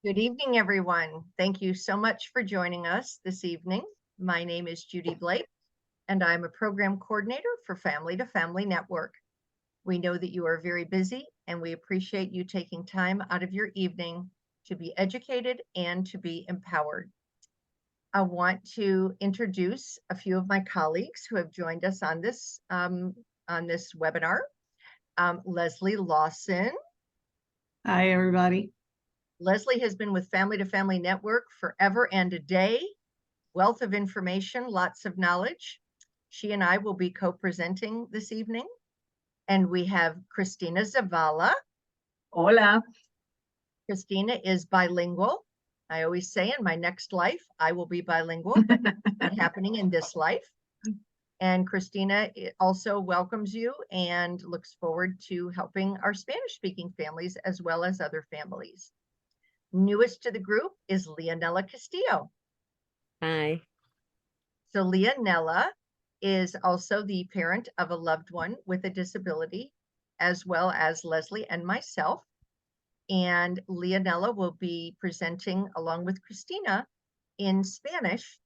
Good evening, everyone. Thank you so much for joining us this evening. My name is Judy Blake, and I'm a program coordinator for Family to Family Network. We know that you are very busy, and we appreciate you taking time out of your evening to be educated and to be empowered. I want to introduce a few of my colleagues who have joined us on this webinar. Leslie Lawson. Hi, everybody. Leslie has been with Family to Family Network forever and a day. Wealth of information, lots of knowledge. She and I will be co-presenting this evening. And we have Christina Zavala. Hola. Christina is bilingual. I always say in my next life, I will be bilingual, but not happening in this life. And Christina also welcomes you and looks forward to helping our Spanish-speaking families as well as other families. Newest to the group is Leonella Castillo. Hi. So Leonella is also the parent of a loved one with a disability, as well as Leslie and myself. And Leonella will be presenting along with Christina in Spanish,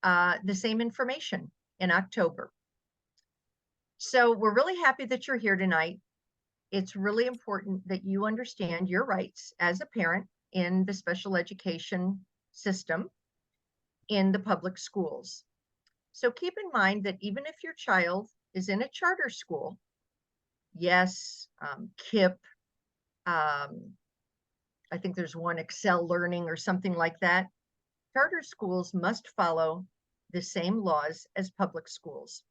the same information in October. So we're really happy that you're here tonight. It's really important that you understand your rights as a parent in the special education system in the public schools. So keep in mind that even if your child is in a charter school, yes, KIP, I think there's one Excel Learning or something like that, charter schools must follow the same laws as public schools.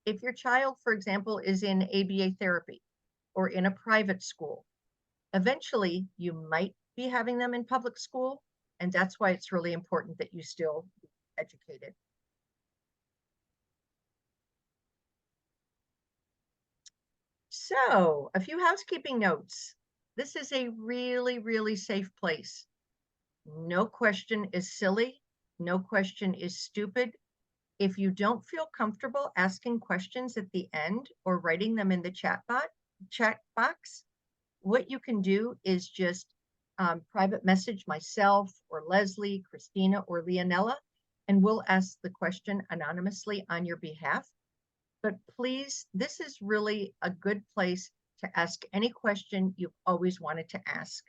If your child, for example, is in ABA therapy or in a private school, eventually you might be having them in public school, and that's why it's really important that you still be educated. So, a few housekeeping notes. This is a really, really safe place. No question is silly. No question is stupid. If you don't feel comfortable asking questions at the end or writing them in the chat box, what you can do is just private message myself or Leslie, Christina, or Leonella, and we'll ask the question anonymously on your behalf. But please, this is really a good place to ask any question you've always wanted to ask.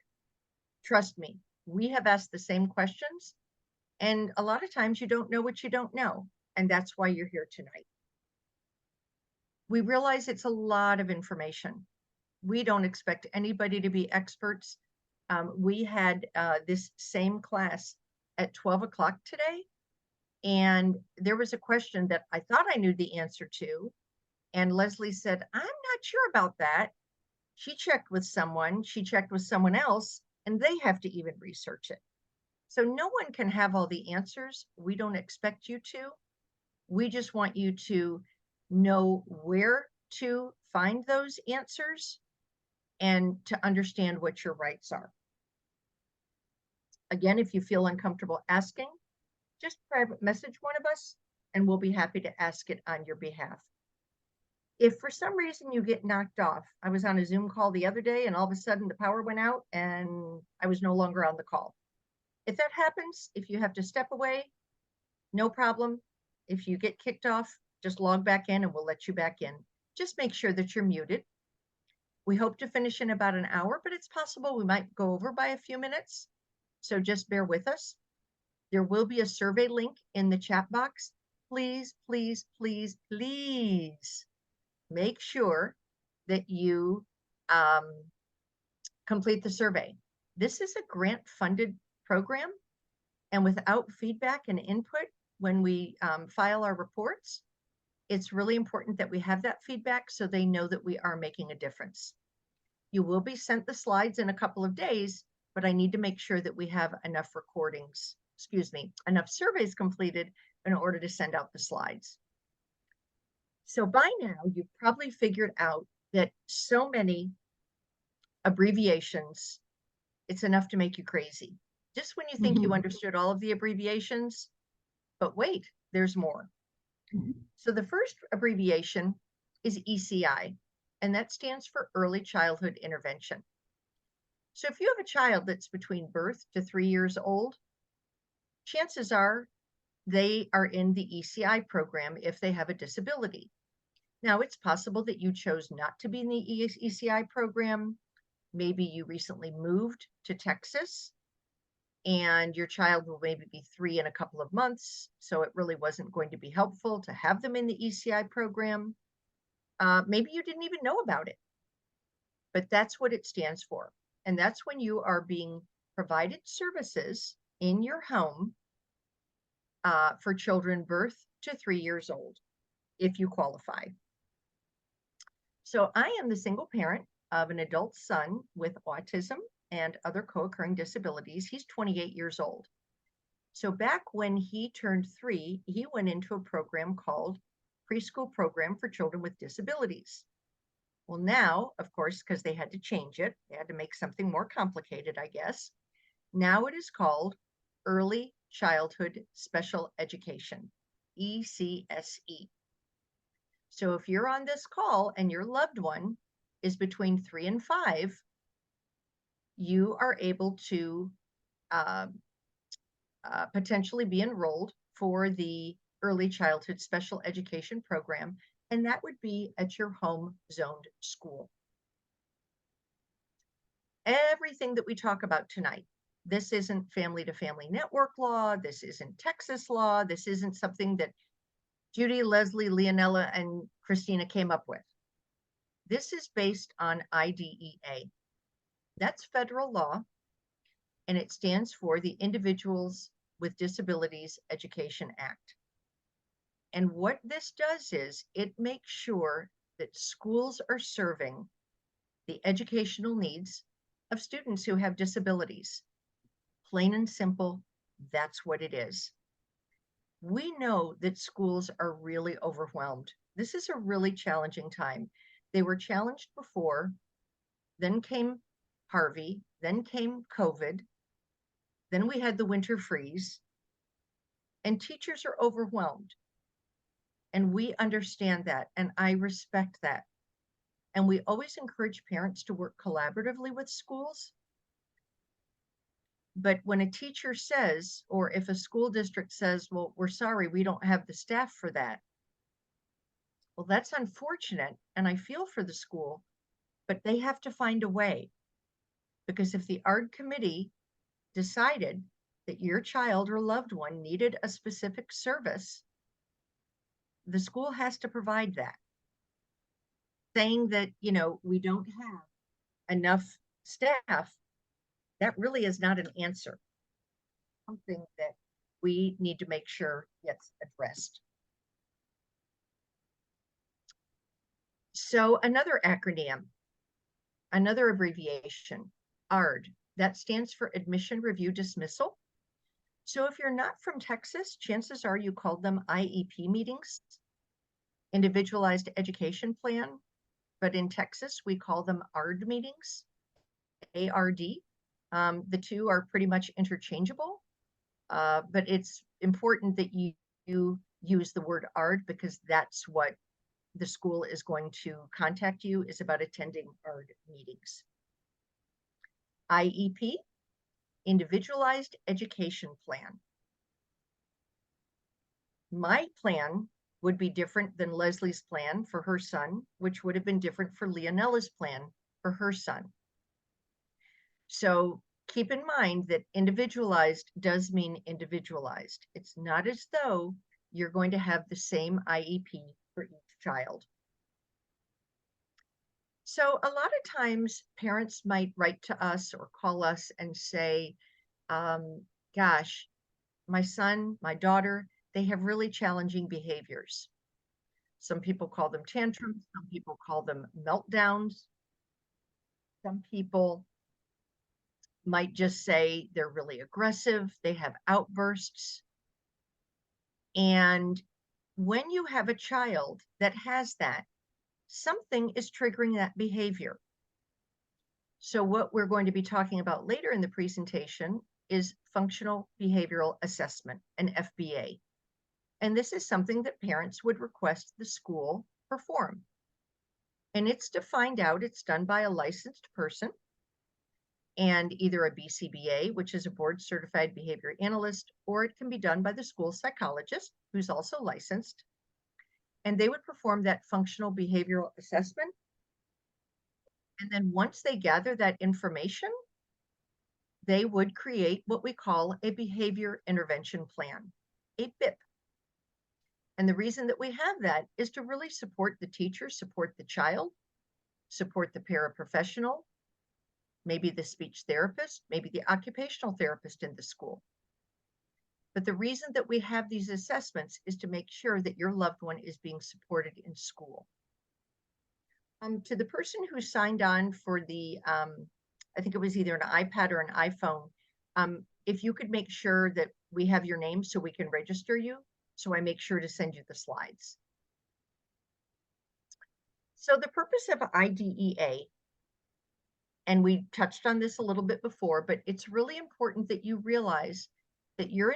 Trust me, we have asked the same questions, and a lot of times you don't know what you don't know, and that's why you're here tonight. We realize it's a lot of information. We don't expect anybody to be experts. We had this same class at 12 o'clock today, and there was a question that I thought I knew the answer to. And Leslie said, I'm not sure about that. She checked with someone, she checked with someone else, and they have to even research it. So no one can have all the answers. We don't expect you to. We just want you to know where to find those answers and to understand what your rights are. Again, if you feel uncomfortable asking, just private message one of us and we'll be happy to ask it on your behalf. If for some reason you get knocked off, I was on a Zoom call the other day and all of a sudden the power went out and I was no longer on the call. If that happens, if you have to step away, no problem. If you get kicked off, just log back in and we'll let you back in. Just make sure that you're muted. We hope to finish in about an hour, but it's possible we might go over by a few minutes. So just bear with us. There will be a survey link in the chat box. Please, please, please, please make sure that you complete the survey. This is a grant-funded program, and without feedback and input when we file our reports, it's really important that we have that feedback so they know that we are making a difference. You will be sent the slides in a couple of days, but I need to make sure that we have enough enough surveys completed in order to send out the slides. So by now, you've probably figured out that so many abbreviations, it's enough to make you crazy. Just when you think you understood all of the abbreviations, but wait, there's more. So the first abbreviation is ECI, and that stands for Early Childhood Intervention. So if you have a child that's between birth to 3 years old, chances are they are in the ECI program if they have a disability. Now, it's possible that you chose not to be in the ECI program. Maybe you recently moved to Texas and your child will maybe be 3 in a couple of months. So it really wasn't going to be helpful to have them in the ECI program. Maybe you didn't even know about it, but that's what it stands for. And that's when you are being provided services in your home for children birth to 3 years old, if you qualify. So I am the single parent of an adult son with autism and other co-occurring disabilities. He's 28 years old. So back when he turned 3, he went into a program called Preschool Program for Children with Disabilities. Well, now, of course, because they had to change it, they had to make something more complicated, I guess. Now it is called Early Childhood Special Education, ECSE. So if you're on this call and your loved one is between 3 and 5, you are able to uh, potentially be enrolled for the early childhood special education program, and that would be at your home zoned school. Everything that we talk about tonight, this isn't family to family network law, this isn't Texas law, this isn't something that Judy, Leslie, Leonella, and Christina came up with. This is based on IDEA. That's federal law, and it stands for the Individuals with Disabilities Education Act. And what this does is it makes sure that schools are serving the educational needs of students who have disabilities. Plain and simple, that's what it is. We know that schools are really overwhelmed. This is a really challenging time. They were challenged before, then came Harvey, then came COVID, then we had the winter freeze, and teachers are overwhelmed. And we understand that, and I respect that. And we always encourage parents to work collaboratively with schools. But when a teacher says, or if a school district says, well, we're sorry, we don't have the staff for that. Well, that's unfortunate, and I feel for the school, but they have to find a way. Because if the ARD committee decided that your child or loved one needed a specific service, the school has to provide that. Saying that, we don't have enough staff, that really is not an answer. Something that we need to make sure gets addressed. So another acronym, another abbreviation, ARD, that stands for Admission Review Dismissal. So if you're not from Texas, chances are you called them IEP meetings, Individualized Education Plan, but in Texas, we call them ARD meetings, ARD. The two are pretty much interchangeable, but it's important that you use the word ARD because that's what the school is going to contact you is about attending ARD meetings. IEP, Individualized Education Plan. My plan would be different than Leslie's plan for her son, which would have been different for Leonella's plan for her son. So keep in mind that individualized does mean individualized. It's not as though you're going to have the same IEP for each child. So a lot of times parents might write to us or call us and say, gosh, my son, my daughter, they have really challenging behaviors. Some people call them tantrums, some people call them meltdowns. Some people might just say they're really aggressive, they have outbursts. And when you have a child that has that, something is triggering that behavior. So what we're going to be talking about later in the presentation is functional behavioral assessment, an FBA. And this is something that parents would request the school perform. And it's to find out, it's done by a licensed person. and either a BCBA, which is a board certified behavior analyst, or it can be done by the school psychologist, who's also licensed. And they would perform that functional behavioral assessment. And then once they gather that information, they would create what we call a behavior intervention plan, a BIP. And the reason that we have that is to really support the teacher, support the child, support the paraprofessional, maybe the speech therapist, maybe the occupational therapist in the school. But the reason that we have these assessments is to make sure that your loved one is being supported in school. To the person who signed on for the, I think it was either an iPad or an iPhone, if you could make sure that we have your name so we can register you, so I make sure to send you the slides. So the purpose of IDEA, and we touched on this a little bit before, but it's really important that you realize that your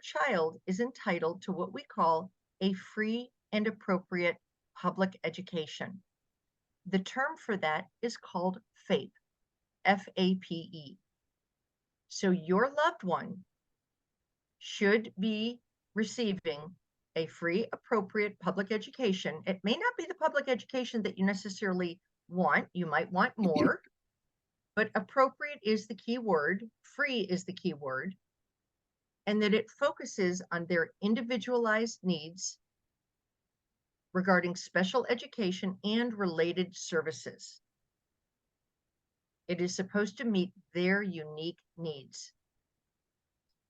child is entitled to what we call a free and appropriate public education. The term for that is called FAPE, F-A-P-E. So your loved one should be receiving a free, appropriate public education. It may not be the public education that you necessarily want. You might want more, but appropriate is the key word, free is the key word, and that it focuses on their individualized needs regarding special education and related services. It is supposed to meet their unique needs.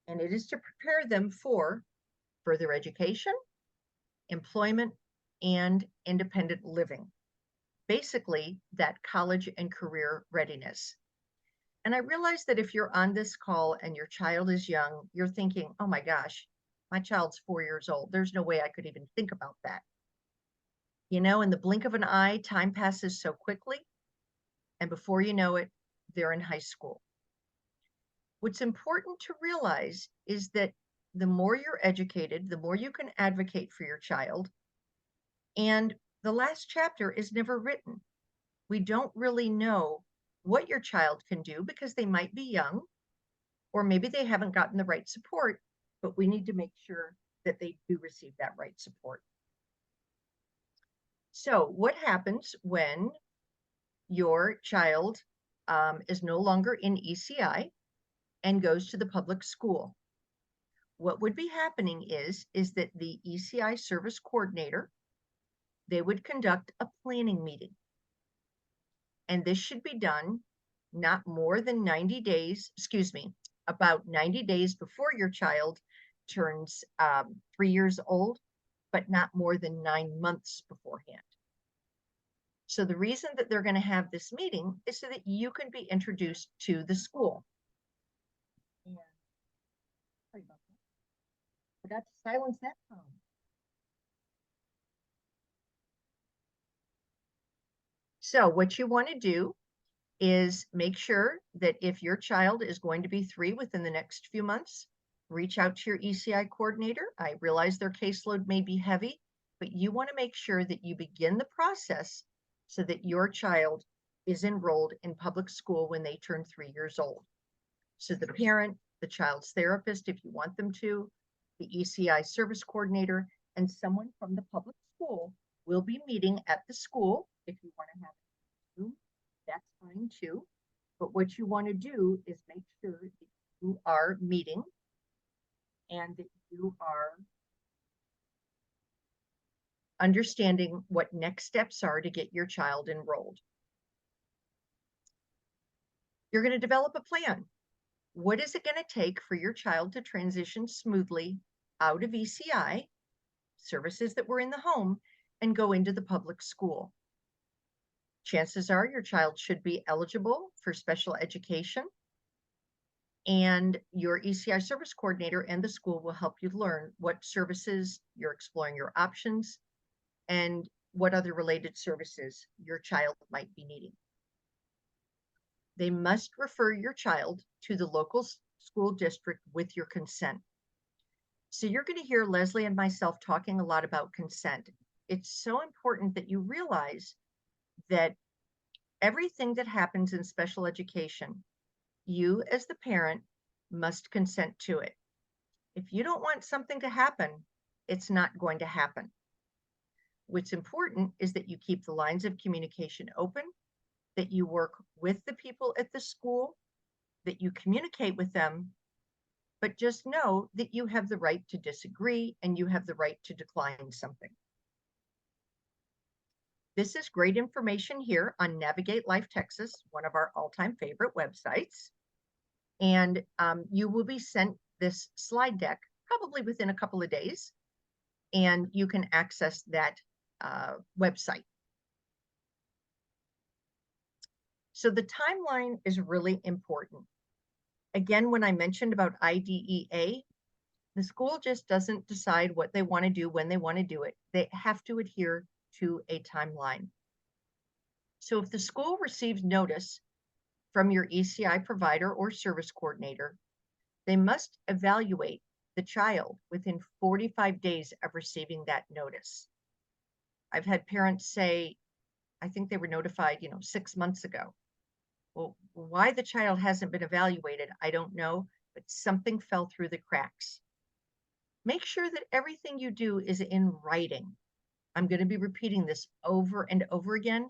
And it is to prepare them for further education, employment, and independent living. Basically, that college and career readiness. And I realize that if you're on this call and your child is young, you're thinking, oh my gosh, my child's 4 years old. There's no way I could even think about that. You know, in the blink of an eye, time passes so quickly. And before you know it, they're in high school. What's important to realize is that the more you're educated, the more you can advocate for your child. And the last chapter is never written. We don't really know what your child can do because they might be young, or maybe they haven't gotten the right support, but we need to make sure that they do receive that right support. So what happens when your child is no longer in ECI and goes to the public school? What would be happening is that the ECI service coordinator, they would conduct a planning meeting. And this should be done not more than 90 days, about 90 days before your child turns 3 years old, but not more than 9 months beforehand. So the reason that they're going to have this meeting is so that you can be introduced to the school. And sorry about that. Forgot to silence that phone. So what you want to do is make sure that if your child is going to be 3 within the next few months, reach out to your ECI coordinator. I realize their caseload may be heavy, but you want to make sure that you begin the process so that your child is enrolled in public school when they turn 3 years old. So the parent, the child's therapist, if you want them to, the ECI service coordinator, and someone from the public school will be meeting at the school. If you want to have Zoom, that's fine too. But what you want to do is make sure that you are meeting and that you are understanding what next steps are to get your child enrolled. You're going to develop a plan. What is it going to take for your child to transition smoothly out of ECI, services that were in the home, and go into the public school? Chances are your child should be eligible for special education, and your ECI service coordinator and the school will help you learn what services you're exploring, your options, and what other related services your child might be needing. They must refer your child to the local school district with your consent. So you're going to hear Leslie and myself talking a lot about consent. It's so important that you realize that everything that happens in special education You, as the parent, must consent to it. If you don't want something to happen, it's not going to happen. What's important is that you keep the lines of communication open, that you work with the people at the school, that you communicate with them, but just know that you have the right to disagree and you have the right to decline something. This is great information here on Navigate Life Texas, one of our all-time favorite websites. And you will be sent this slide deck probably within a couple of days, and you can access that website. So the timeline is really important. Again, when I mentioned about IDEA, the school just doesn't decide what they want to do when they want to do it. They have to adhere to a timeline. So if the school receives notice from your ECI provider or service coordinator, they must evaluate the child within 45 days of receiving that notice. I've had parents say, I think they were notified, 6 months ago. Well, why the child hasn't been evaluated, I don't know, but something fell through the cracks. Make sure that everything you do is in writing. I'm going to be repeating this over and over again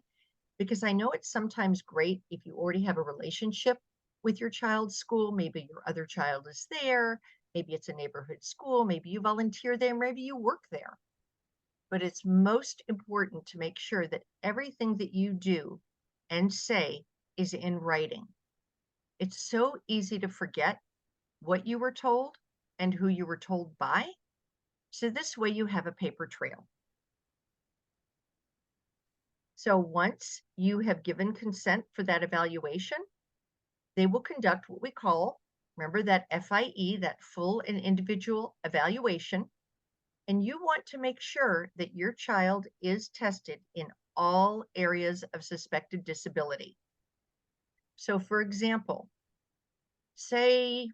because I know it's sometimes great if you already have a relationship with your child's school. Maybe your other child is there. Maybe it's a neighborhood school. Maybe you volunteer there. Maybe you work there. But it's most important to make sure that everything that you do and say is in writing. It's so easy to forget what you were told and who you were told by. So this way you have a paper trail. So once you have given consent for that evaluation, they will conduct what we call, remember that FIE, that full and individual evaluation. And you want to make sure that your child is tested in all areas of suspected disability. So for example, say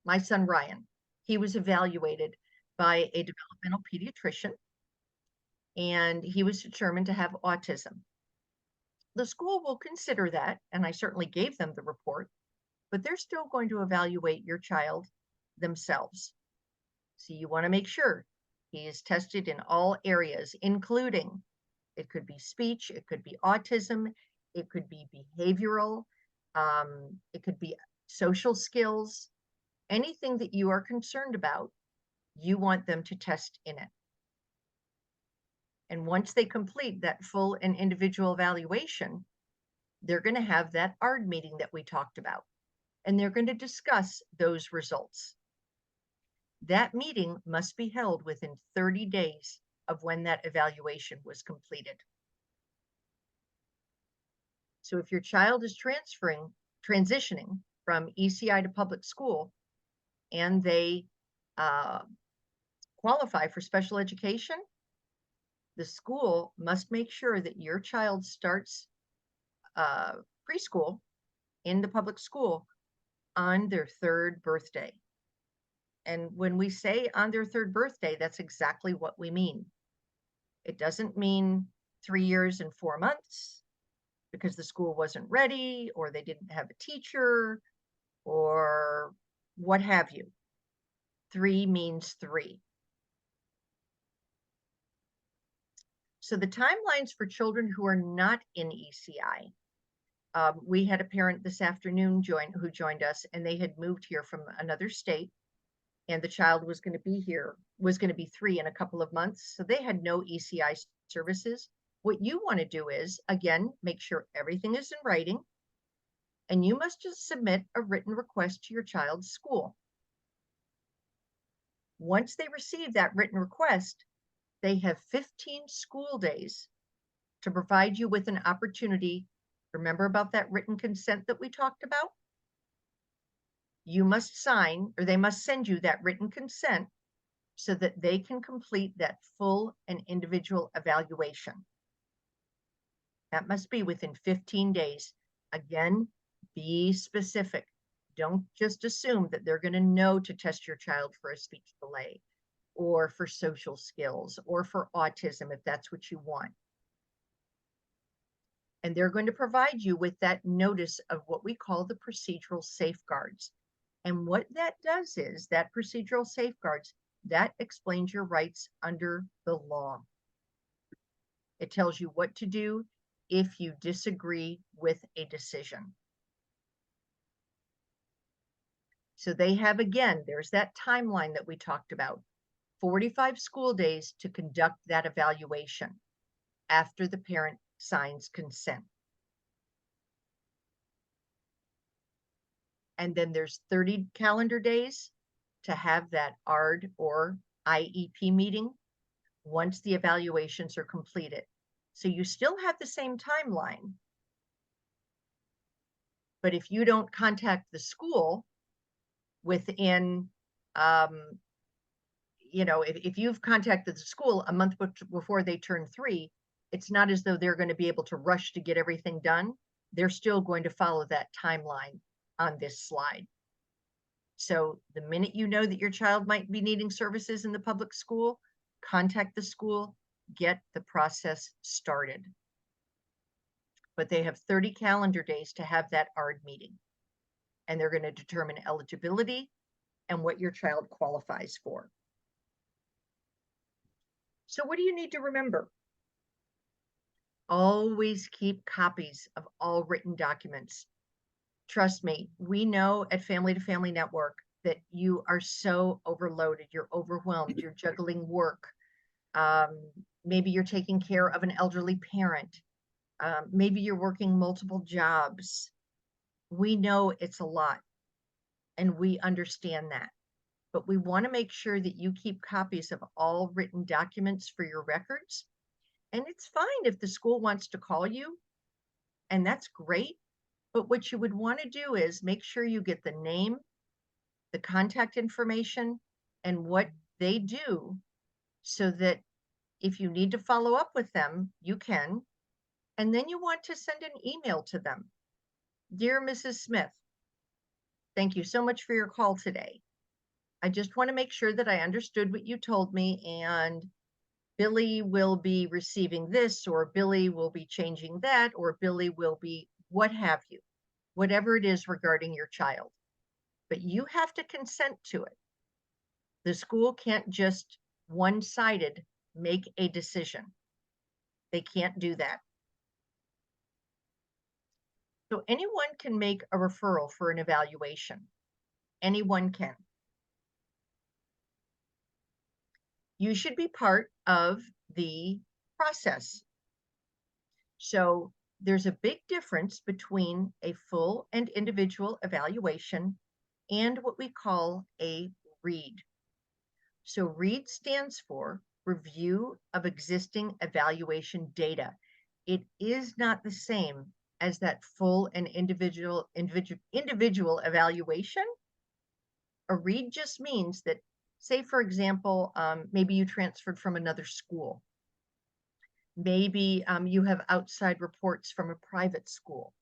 my son Ryan, he was evaluated by a developmental pediatrician and he was determined to have autism. The school will consider that, and I certainly gave them the report, but they're still going to evaluate your child themselves. So you want to make sure he is tested in all areas, including it could be speech, it could be autism, it could be behavioral, it could be social skills, anything that you are concerned about, you want them to test in it. And once they complete that full and individual evaluation, they're going to have that ARD meeting that we talked about, and they're going to discuss those results. That meeting must be held within 30 days of when that evaluation was completed. So if your child is transitioning from ECI to public school, and they qualify for special education, the school must make sure that your child starts preschool in the public school on their 3rd birthday. And when we say on their 3rd birthday, that's exactly what we mean. It doesn't mean 3 years and 4 months because the school wasn't ready or they didn't have a teacher or what have you. 3 means 3. So the timelines for children who are not in ECI, we had a parent this afternoon who joined us, and they had moved here from another state, and the child was going to be 3 in a couple of months. So they had no ECI services. What you want to do is, again, make sure everything is in writing, and you must just submit a written request to your child's school. Once they receive that written request, they have 15 school days to provide you with an opportunity. Remember about that written consent that we talked about? You must sign, or they must send you that written consent so that they can complete that full and individual evaluation. That must be within 15 days. Again, be specific. Don't just assume that they're going to know to test your child for a speech delay or for social skills or for autism if that's what you want. And they're going to provide you with that notice of what we call the procedural safeguards. And what that does is that procedural safeguards, that explains your rights under the law. It tells you what to do if you disagree with a decision. So they have, again, there's that timeline that we talked about, 45 school days to conduct that evaluation after the parent signs consent. And then there's 30 calendar days to have that ARD or IEP meeting once the evaluations are completed. So you still have the same timeline. But if you don't contact the school within, if you've contacted the school a month before they turn 3, it's not as though they're going to be able to rush to get everything done. They're still going to follow that timeline on this slide. So the minute you know that your child might be needing services in the public school, contact the school, get the process started. But they have 30 calendar days to have that ARD meeting. And they're going to determine eligibility and what your child qualifies for. So what do you need to remember? Always keep copies of all written documents. Trust me, we know at Family to Family Network that you are so overloaded, you're overwhelmed, you're juggling work. Maybe you're taking care of an elderly parent. Maybe you're working multiple jobs. We know it's a lot, and we understand that. But we want to make sure that you keep copies of all written documents for your records. And it's fine if the school wants to call you, and that's great. But what you would want to do is make sure you get the name, the contact information, and what they do, so that if you need to follow up with them, you can. And then you want to send an email to them. Dear Mrs. Smith, thank you so much for your call today. I just want to make sure that I understood what you told me, and Billy will be receiving this, or Billy will be changing that, or Billy will be what have you, whatever it is regarding your child. But you have to consent to it. The school can't just one-sided make a decision. They can't do that. So anyone can make a referral for an evaluation. Anyone can. You should be part of the process. So there's a big difference between a full and individual evaluation and what we call a READ. So READ stands for Review of Existing Evaluation Data. It is not the same as that full and individual evaluation. A READ just means that, say, for example, maybe you transferred from another school. Maybe you have outside reports from a private school.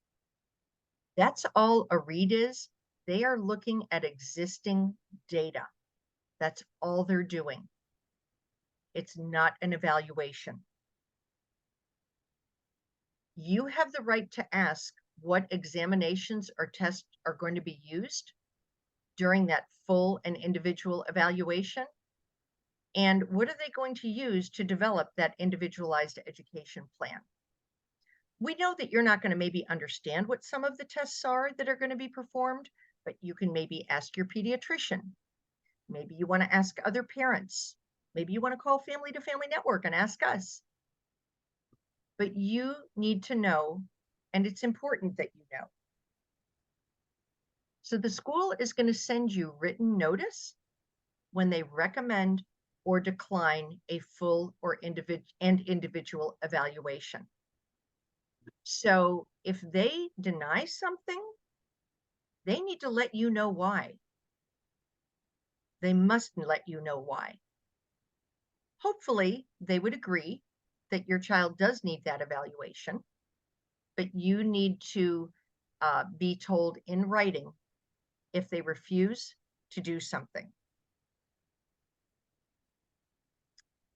That's all a READ is. They are looking at existing data. That's all they're doing. It's not an evaluation. You have the right to ask what examinations or tests are going to be used during that full and individual evaluation. And what are they going to use to develop that individualized education plan? We know that you're not going to maybe understand what some of the tests are that are going to be performed, but you can maybe ask your pediatrician. Maybe you want to ask other parents. Maybe you want to call Family to Family Network and ask us. But you need to know, and it's important that you know. So the school is going to send you written notice when they recommend or decline a full or individual evaluation. So if they deny something, they need to let you know why. They must let you know why. Hopefully, they would agree that your child does need that evaluation, but you need to be told in writing if they refuse to do something.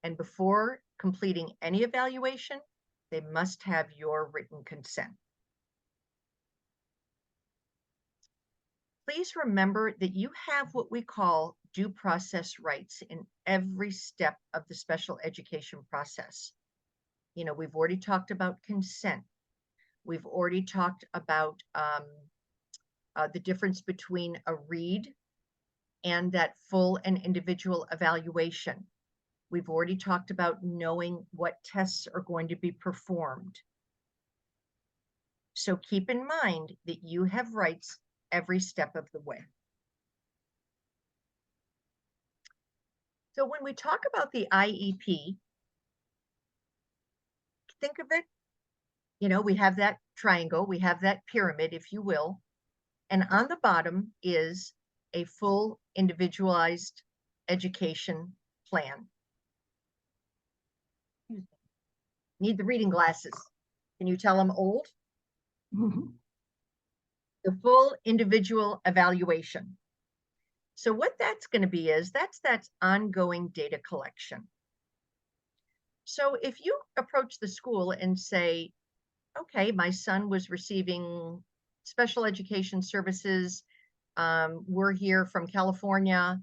And before completing any evaluation, They must have your written consent. Please remember that you have what we call due process rights in every step of the special education process. You know, we've already talked about consent. We've already talked about the difference between a read and that full and individual evaluation. We've already talked about knowing what tests are going to be performed. So keep in mind that you have rights every step of the way. So when we talk about the IEP, think of it, you know, we have that triangle, we have that pyramid, if you will, and on the bottom is a full individualized education plan. Need the reading glasses. Can you tell I'm old? Mhm. The full individual evaluation. So what that's going to be is that's ongoing data collection. So if you approach the school and say, okay, my son was receiving special education services. We're here from California,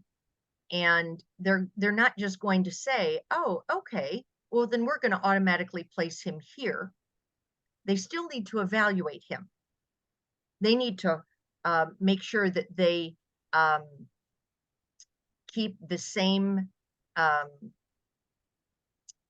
and they're not just going to say, oh, okay, well then we're going to automatically place him here. They still need to evaluate him. They need to make sure that they keep the same.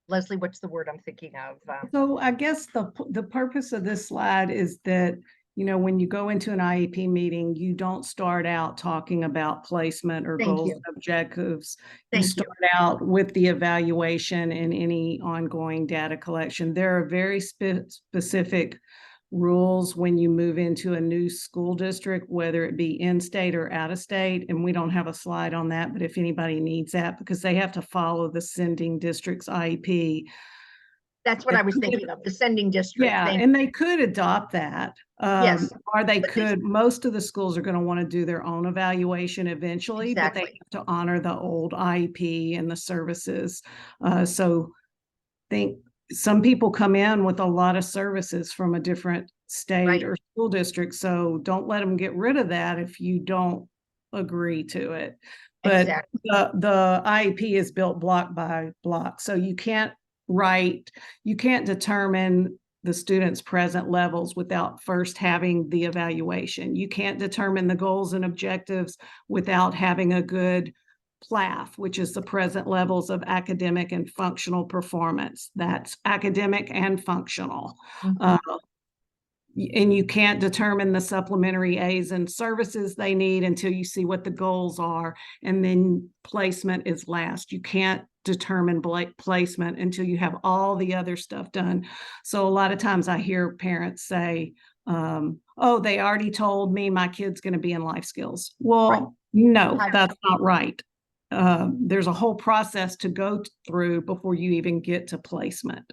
Leslie, what's the word I'm thinking of? So I guess the purpose of this slide is that, you know, when you go into an IEP meeting, you don't start out talking about placement or Thank goals you. and objectives. You Thank you. start out with the evaluation and any ongoing data collection. There are very specific rules when you move into a new school district, whether it be in-state or out-of-state. And we don't have a slide on that, but if anybody needs that, because they have to follow the sending district's IEP. That's what I was thinking of, the sending district. Yeah, Thank and you. they could adopt that. Yes, Or they but they could, most of the schools are going to want to do their own evaluation eventually, but they exactly have to honor the old IEP and the services. So think some people come in with a lot of services from a different state right. or school district. So don't let them get rid of that if you don't agree to it. But Exactly. the IEP is built block by block. So you can't determine the students' present levels without first having the evaluation. You can't determine the goals and objectives without having a good PLAF, which is the present levels of academic and functional performance. That's academic and functional. Mhm. And you can't determine the supplementary A's and services they need until you see what the goals are. And then placement is last. You can't determine placement until you have all the other stuff done. So a lot of times I hear parents say, oh, they already told me my kid's going to be in life skills. Right. Well, no, How- that's not right. There's a whole process to go through before you even get to placement.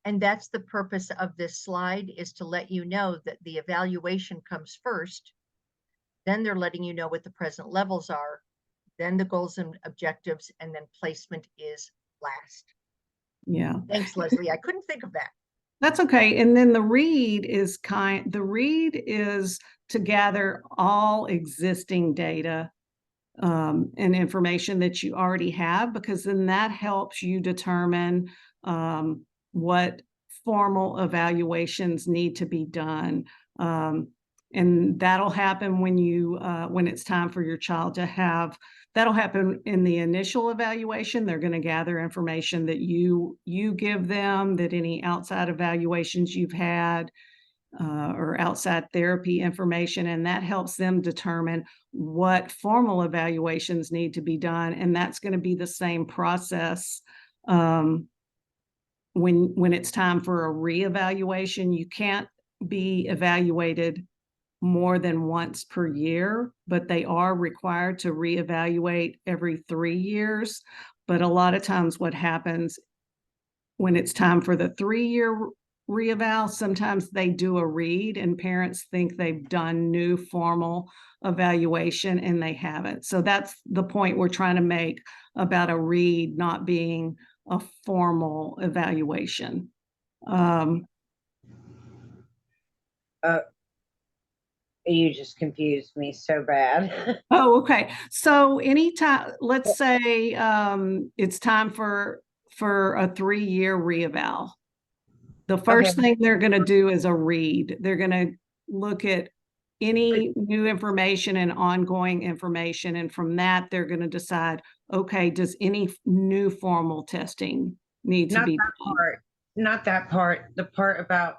And that's the purpose of this slide, is to let you know that the evaluation comes first. Then they're letting you know what the present levels are, then the goals and objectives, and then placement is last. Yeah. Thanks, Leslie. I couldn't think of that. That's okay. And then the read is to gather all existing data and information that you already have, because then that helps you determine what formal evaluations need to be done. And that'll happen when it's time for your child to have. That'll happen in the initial evaluation. They're going to gather information that you give them, that any outside evaluations you've had, or outside therapy information, and that helps them determine what formal evaluations need to be done. And that's going to be the same process when it's time for a reevaluation. You can't be evaluated more than once per year, but they are required to reevaluate every 3 years. But a lot of times what happens when it's time for the 3-year reeval, sometimes they do a read and parents think they've done new formal evaluation and they haven't. So that's the point we're trying to make about a read not being a formal evaluation. Um, Uh, you just confused me so bad. oh, okay. So anytime, let's say it's time for a 3-year reeval. The Okay. first thing they're going to do is a read. They're going to look at any new information and ongoing information. And from that, they're going to decide, okay, does any new formal testing need to Not be that done? part. Not that part. The part about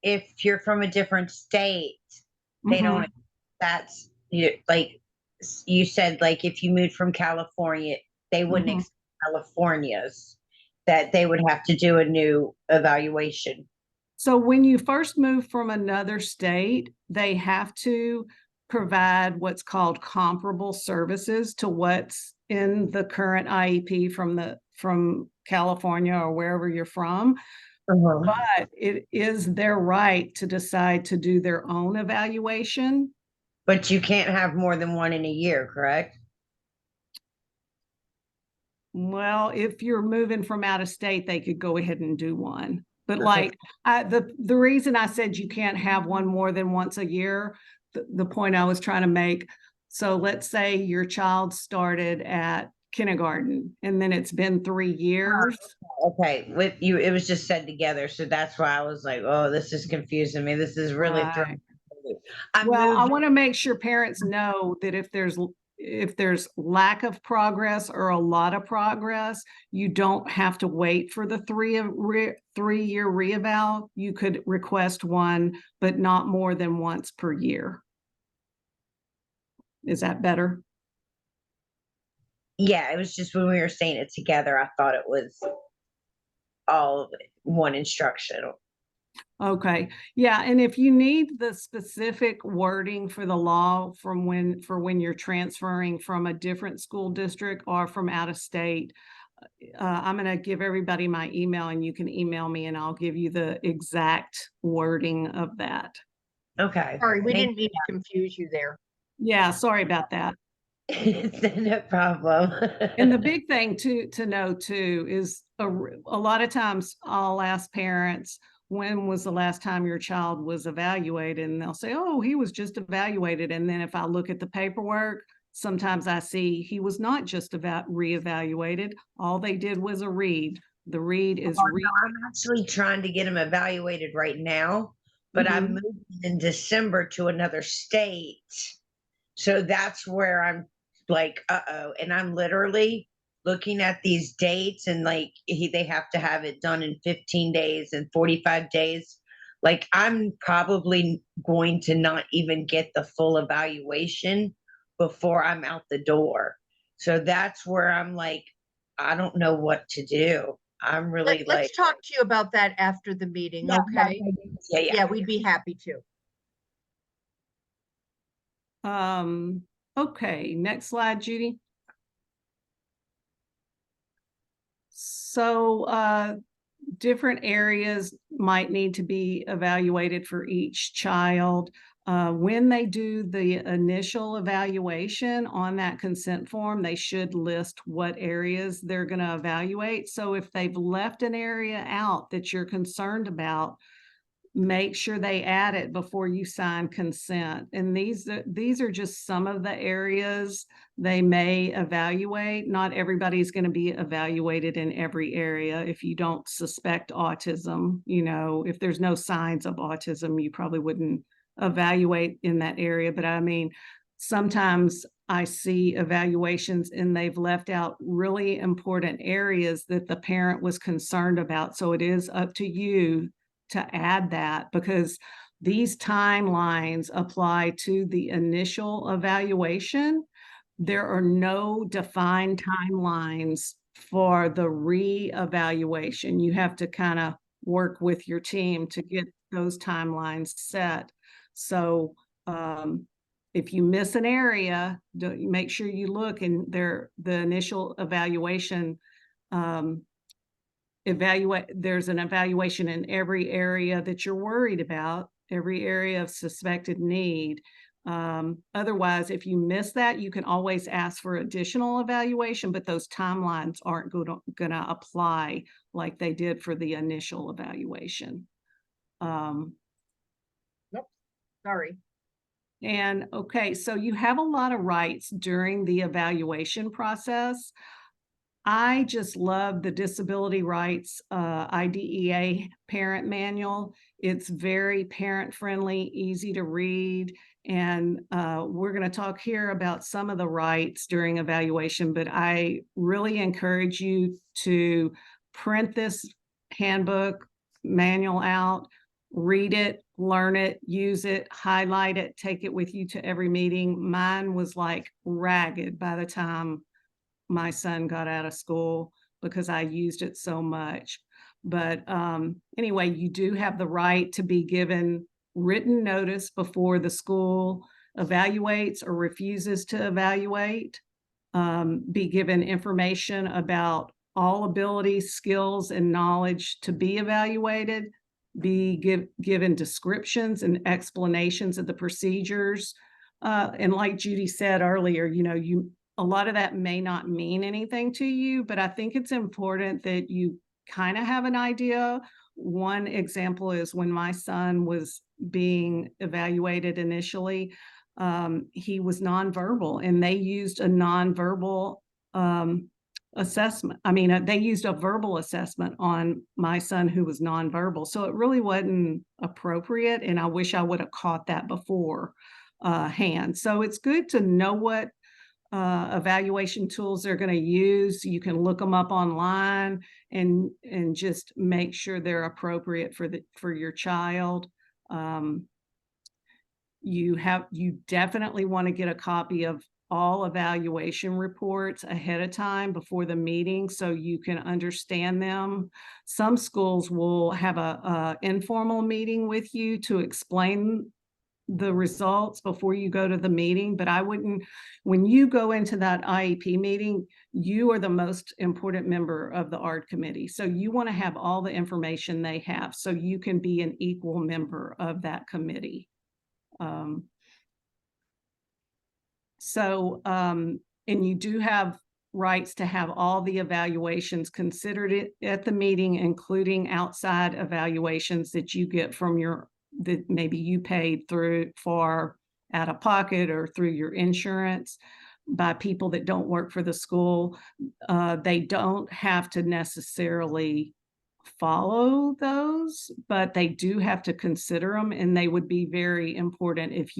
if you're from a different state, they don't. Mhm. That's you like you said. Like if you moved from California, they wouldn't Mhm. accept California's. That they would have to do a new evaluation. So when you first move from another state, they have to provide what's called comparable services to what's in the current IEP from California or wherever you're from. Uh-huh. But it is their right to decide to do their own evaluation. But you can't have more than one in a year, correct? Well, if you're moving from out of state, they could go ahead and do one. But Okay. like the reason I said you can't have one more than once a year, the point I was trying to make. So let's say your child started at kindergarten and then it's been 3 years. Okay, with you, it was just said together, so that's why I was like, "Oh, this is confusing me. This is really throwing Right. me." I Well, I moved. want to make sure parents know that if there's lack of progress or a lot of progress, you don't have to wait for the 3-year reeval. You could request one, but not more than once per year. Is that better? Yeah, it was just when we were saying it together, I thought it was all of it, one instruction. Okay. Yeah, and if you need the specific wording for the law for when you're transferring from a different school district or from out of state, I'm going to give everybody my email and you can email me and I'll give you the exact wording of that. Okay, Sorry, we thank didn't mean to confuse you there. Yeah, sorry about that. you. No problem. And the big thing to know too is a lot of times I'll ask parents, when was the last time your child was evaluated? And they'll say, oh, he was just evaluated. And then if I look at the paperwork, sometimes I see he was not just reevaluated. All they did was a read. The read Oh, is no, I'm actually trying to get him evaluated right now, but I'm Mhm. moving in December to another state. So that's where I'm like, uh-oh. And I'm literally looking at these dates and like they have to have it done in 15 days and 45 days. Like I'm probably going to not even get the full evaluation before I'm out the door. So that's where I'm like, I don't know what to do. I'm really Let's like, talk to you about that after the meeting, yeah, okay? yeah, yeah. Yeah, we'd be happy to. Um, okay, next slide, Judy. So different areas might need to be evaluated for each child. When they do the initial evaluation on that consent form, they should list what areas they're going to evaluate. So if they've left an area out that you're concerned about, make sure they add it before you sign consent. And these are just some of the areas they may evaluate. Not everybody's going to be evaluated in every area. If you don't suspect autism, if there's no signs of autism, you probably wouldn't evaluate in that area. But I mean, sometimes I see evaluations and they've left out really important areas that the parent was concerned about. So it is up to you to add that, because these timelines apply to the initial evaluation. There are no defined timelines for the re-evaluation. You have to kind of work with your team to get those timelines set. So if you miss an area, make sure you look, and the initial evaluation there's an evaluation in every area that you're worried about, every area of suspected need. Otherwise, if you miss that, you can always ask for additional evaluation, but those timelines aren't going to apply like they did for the initial evaluation. Nope, sorry. And okay, so you have a lot of rights during the evaluation process. I just love the Disability Rights IDEA Parent Manual. It's very parent-friendly, easy to read, and we're going to talk here about some of the rights during evaluation, but I really encourage you to print this handbook manual out, read it, learn it, use it, highlight it, take it with you to every meeting. Mine was like ragged by the time my son got out of school because I used it so much. But anyway, you do have the right to be given written notice before the school evaluates or refuses to evaluate, be given information about all abilities, skills, and knowledge to be evaluated, be given descriptions and explanations of the procedures. And like Judy said earlier, a lot of that may not mean anything to you, but I think it's important that you kind of have an idea. One example is when my son was being evaluated initially, he was nonverbal, and they used a nonverbal assessment. I mean, they used a verbal assessment on my son who was nonverbal. So it really wasn't appropriate, and I wish I would have caught that before hand. So it's good to know what evaluation tools they're going to use. You can look them up online and just make sure they're appropriate for your child. You definitely want to get a copy of all evaluation reports ahead of time before the meeting so you can understand them. Some schools will have a informal meeting with you to explain the results before you go to the meeting, but I wouldn't, when you go into that IEP meeting, you are the most important member of the ARD committee. So you want to have all the information they have so you can be an equal member of that committee. And you do have rights to have all the evaluations considered at the meeting, including outside evaluations that you get from that maybe you paid for out of pocket or through your insurance by people that don't work for the school. They don't have to necessarily follow those, but they do have to consider them, and they would be very important if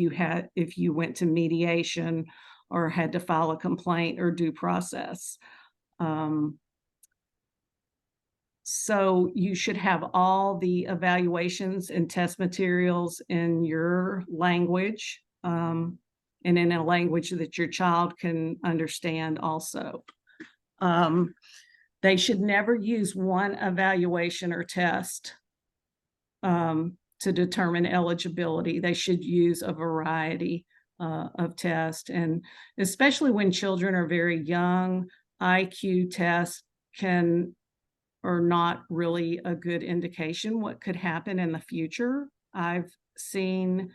you went to mediation or had to file a complaint or due process. So you should have all the evaluations and test materials in your language, and in a language that your child can understand also. They should never use one evaluation or test to determine eligibility. They should use a variety of tests, and especially when children are very young, IQ tests are not really a good indication what could happen in the future. I've seen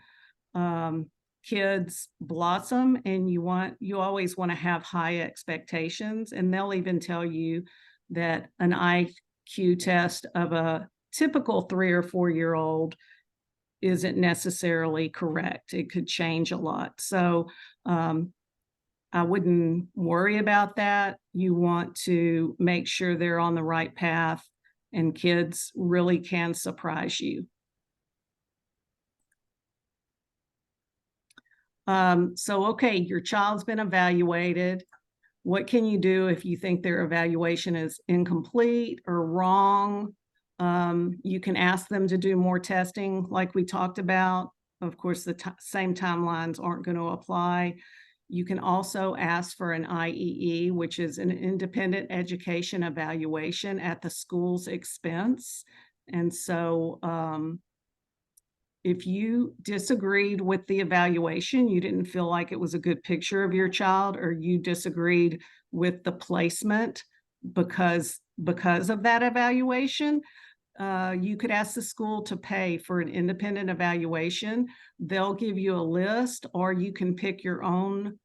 kids blossom, and you always want to have high expectations, and they'll even tell you that an IQ test of a typical 3 or 4-year-old isn't necessarily correct. It could change a lot. So I wouldn't worry about that. You want to make sure they're on the right path, and kids really can surprise you. Okay, your child's been evaluated. What can you do if you think their evaluation is incomplete or wrong? You can ask them to do more testing like we talked about. Of course, the same timelines aren't going to apply. You can also ask for an IEE, which is an independent education evaluation at the school's expense. And so if you disagreed with the evaluation, you didn't feel like it was a good picture of your child, or you disagreed with the placement because of that evaluation, you could ask the school to pay for an independent evaluation. They'll give you a list, or you can pick your own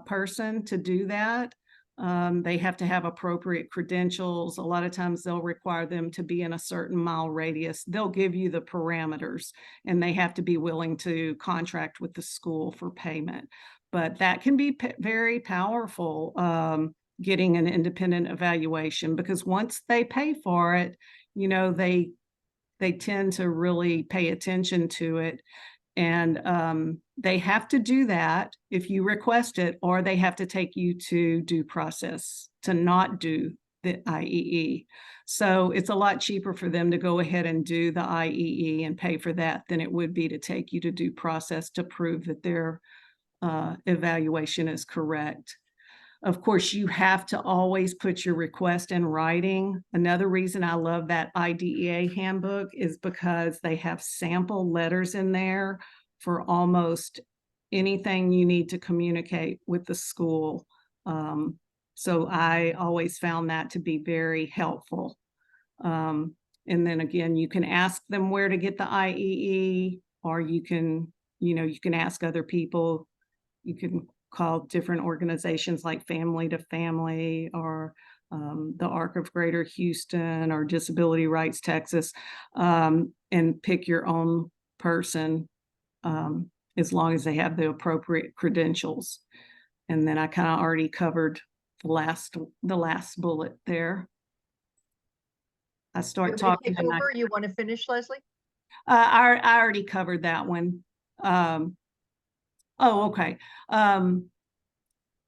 person to do that. They have to have appropriate credentials. A lot of times they'll require them to be in a certain mile radius. They'll give you the parameters, and they have to be willing to contract with the school for payment. But that can be very powerful, getting an independent evaluation, because once they pay for it, you know, they tend to really pay attention to it. And they have to do that if you request it, or they have to take you to due process to not do the IEE. So it's a lot cheaper for them to go ahead and do the IEE and pay for that than it would be to take you to due process to prove that their evaluation is correct. Of course, you have to always put your request in writing. Another reason I love that IDEA handbook is because they have sample letters in there for almost anything you need to communicate with the school. So I always found that to be very helpful. And then again, you can ask them where to get the IEE, or you can ask other people. You can call different organizations like Family to Family, or the Arc of Greater Houston, or Disability Rights Texas, and pick your own person, as long as they have the appropriate credentials. And then I kind of already covered the last bullet there. I You start want me to talking take and over? You want to finish, Leslie? I already covered that one. Oh, okay.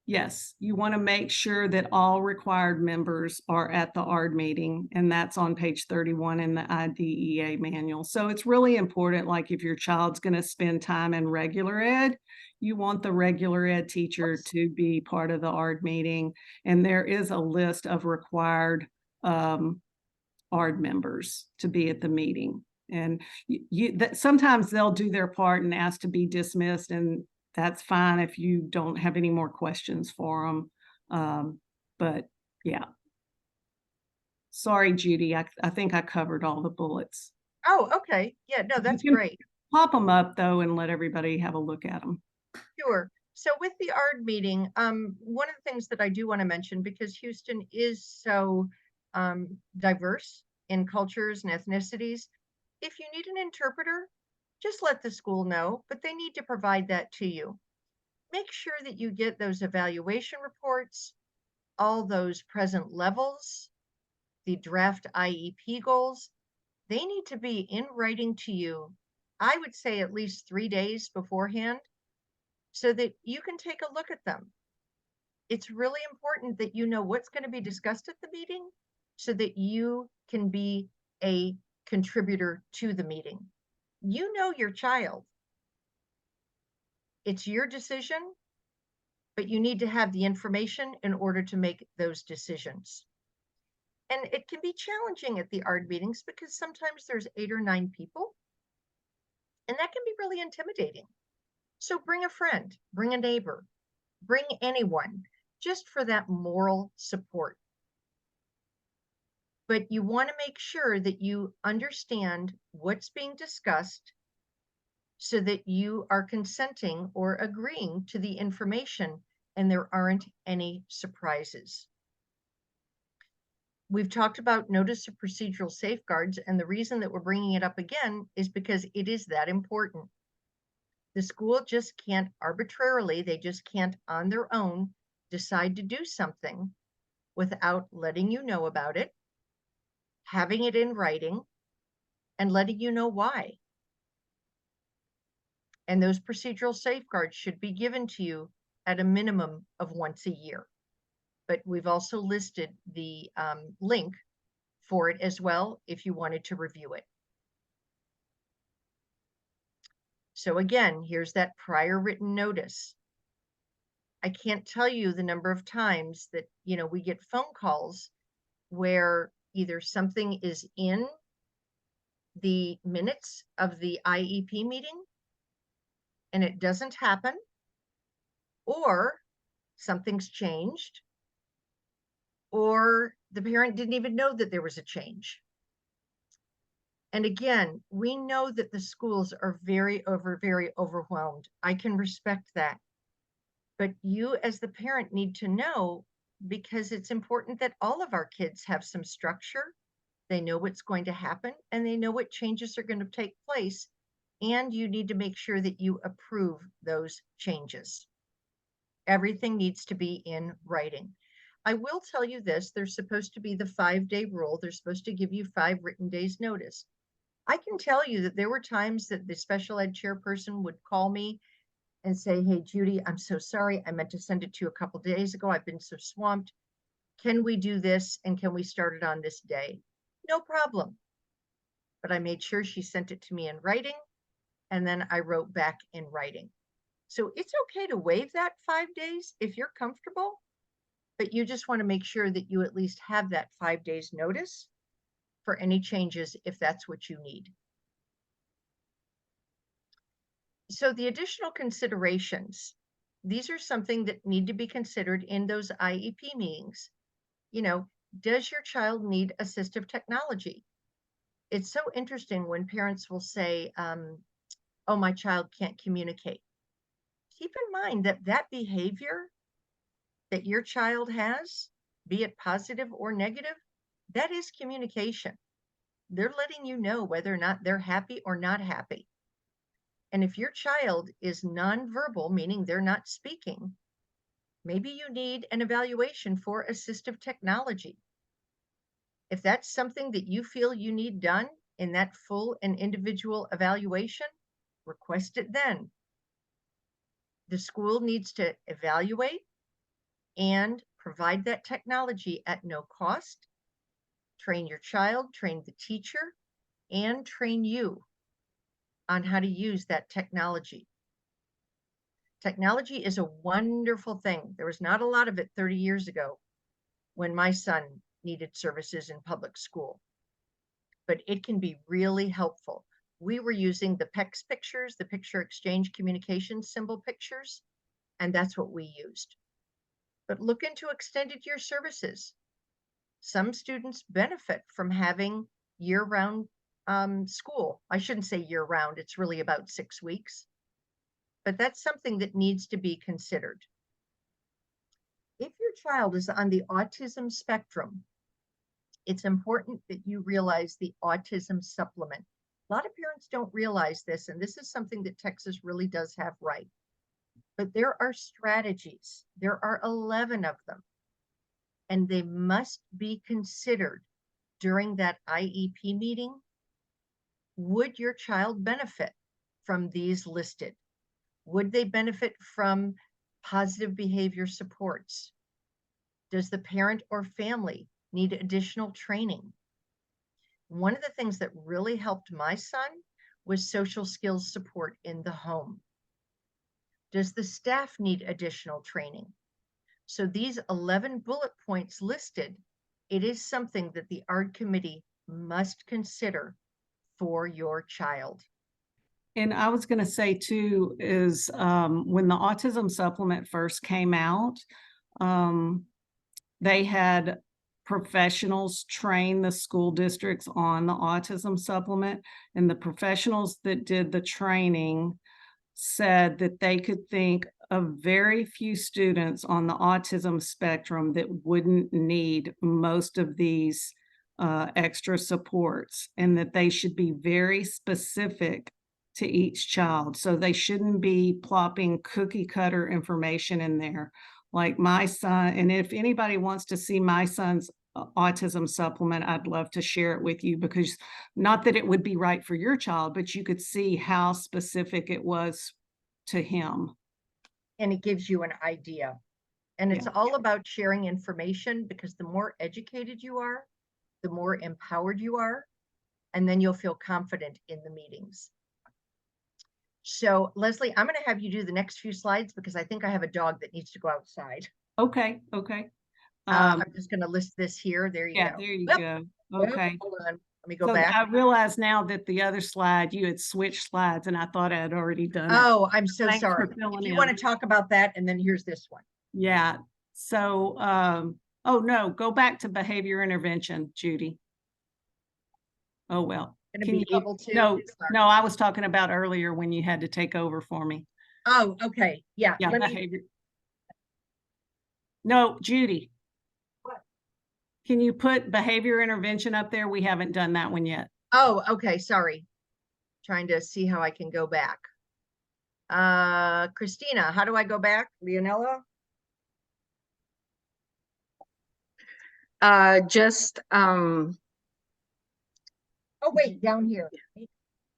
Yes, you want to make sure that all required members are at the ARD meeting, and that's on page 31 in the IDEA manual. So it's really important, like if your child's going to spend time in regular ed, you want the regular ed teacher to be part of the ARD meeting. And there is a list of required ARD members to be at the meeting. And sometimes they'll do their part and ask to be dismissed, and that's fine if you don't have any more questions for them. But yeah. Sorry, Judy, I think I covered all the bullets. Oh, okay. Yeah, no, that's You can great. pop them up though and let everybody have a look at them. Sure. So with the ARD meeting, one of the things that I do want to mention, because Houston is so diverse in cultures and ethnicities, if you need an interpreter, just let the school know, but they need to provide that to you. Make sure that you get those evaluation reports, all those present levels, the draft IEP goals. They need to be in writing to you, I would say at least 3 days beforehand, so that you can take a look at them. It's really important that you know what's going to be discussed at the meeting so that you can be a contributor to the meeting. You know your child. It's your decision, but you need to have the information in order to make those decisions. And it can be challenging at the ARD meetings because sometimes there's 8 or 9 people, and that can be really intimidating. So bring a friend, bring a neighbor, bring anyone, just for that moral support. But you want to make sure that you understand what's being discussed so that you are consenting or agreeing to the information and there aren't any surprises. We've talked about notice of procedural safeguards, and the reason that we're bringing it up again is because it is that important. The school just can't arbitrarily, they just can't on their own decide to do something without letting you know about it, having it in writing, and letting you know why. And those procedural safeguards should be given to you at a minimum of once a year. But we've also listed the link for it as well if you wanted to review it. So again, here's that prior written notice. I can't tell you the number of times that, we get phone calls where either something is in the minutes of the IEP meeting and it doesn't happen, or something's changed, or the parent didn't even know that there was a change. And again, we know that the schools are very overwhelmed. I can respect that. But you as the parent need to know because it's important that all of our kids have some structure. They know what's going to happen and they know what changes are going to take place. And you need to make sure that you approve those changes. Everything needs to be in writing. I will tell you this, there's supposed to be the 5-day rule. They're supposed to give you 5 written days notice. I can tell you that there were times that the special ed chairperson would call me and say, "Hey, Judy, I'm so sorry. I meant to send it to you a couple days ago. I've been so swamped. Can we do this? And can we start it on this day?" No problem. But I made sure she sent it to me in writing, and then I wrote back in writing. So it's okay to waive that 5 days if you're comfortable, but you just want to make sure that you at least have that 5 days notice for any changes if that's what you need. So the additional considerations, these are something that need to be considered in those IEP meetings. You know, does your child need assistive technology? It's so interesting when parents will say, "Oh, my child can't communicate." Keep in mind that that behavior that your child has, be it positive or negative, that is communication. They're letting you know whether or not they're happy or not happy. And if your child is nonverbal, meaning they're not speaking, maybe you need an evaluation for assistive technology. If that's something that you feel you need done in that full and individual evaluation, request it then. The school needs to evaluate and provide that technology at no cost. Train your child, train the teacher, and train you on how to use that technology. Technology is a wonderful thing. There was not a lot of it 30 years ago when my son needed services in public school, but it can be really helpful. We were using the PEX pictures, the picture exchange communication symbol pictures, and that's what we used. But look into extended year services. Some students benefit from having year-round school. I shouldn't say year-round, it's really about 6 weeks, but that's something that needs to be considered. If your child is on the autism spectrum, it's important that you realize the autism supplement. A lot of parents don't realize this, and this is something that Texas really does have right. But there are strategies. There are 11 of them, and they must be considered during that IEP meeting. Would your child benefit from these listed? Would they benefit from positive behavior supports? Does the parent or family need additional training? One of the things that really helped my son was social skills support in the home. Does the staff need additional training? So these 11 bullet points listed, it is something that the ARD committee must consider for your child. And I was going to say too, is when the autism supplement first came out, they had professionals train the school districts on the autism supplement, and the professionals that did the training said that they could think of very few students on the autism spectrum that wouldn't need most of these extra supports, and that they should be very specific to each child. So they shouldn't be plopping cookie cutter information in there. Like my son, and if anybody wants to see my son's autism supplement, I'd love to share it with you, because not that it would be right for your child, but you could see how specific it was to him. And it gives you an idea. And it's Yeah. all about sharing information, because the more educated you are, the more empowered you are, and then you'll feel confident in the meetings. So Leslie, I'm going to have you do the next few slides because I think I have a dog that needs to go outside. Okay. Okay. I'm just going to list this here. There you Yeah, go. there you Oop, go. oop, Okay. hold on. Let me go So back. I realize now that the other slide, you had switched slides, and I thought I had already done it. Oh, I'm so Thanks sorry. for filling If you in. want to talk about that, and then here's this one. Yeah. So, oh no, go back to behavior intervention, Judy. Oh, well. Going to Can be you able to. No, Sorry. no, I was talking about earlier when you had to take over for me. Oh, okay. Yeah. Yeah, Let me. behavior. No, Judy. Can you put behavior intervention up there? We haven't done that one yet. Oh, okay, sorry. Trying to see how I can go back. Christina, how do I go back? Leonella? Just Oh, wait, down here.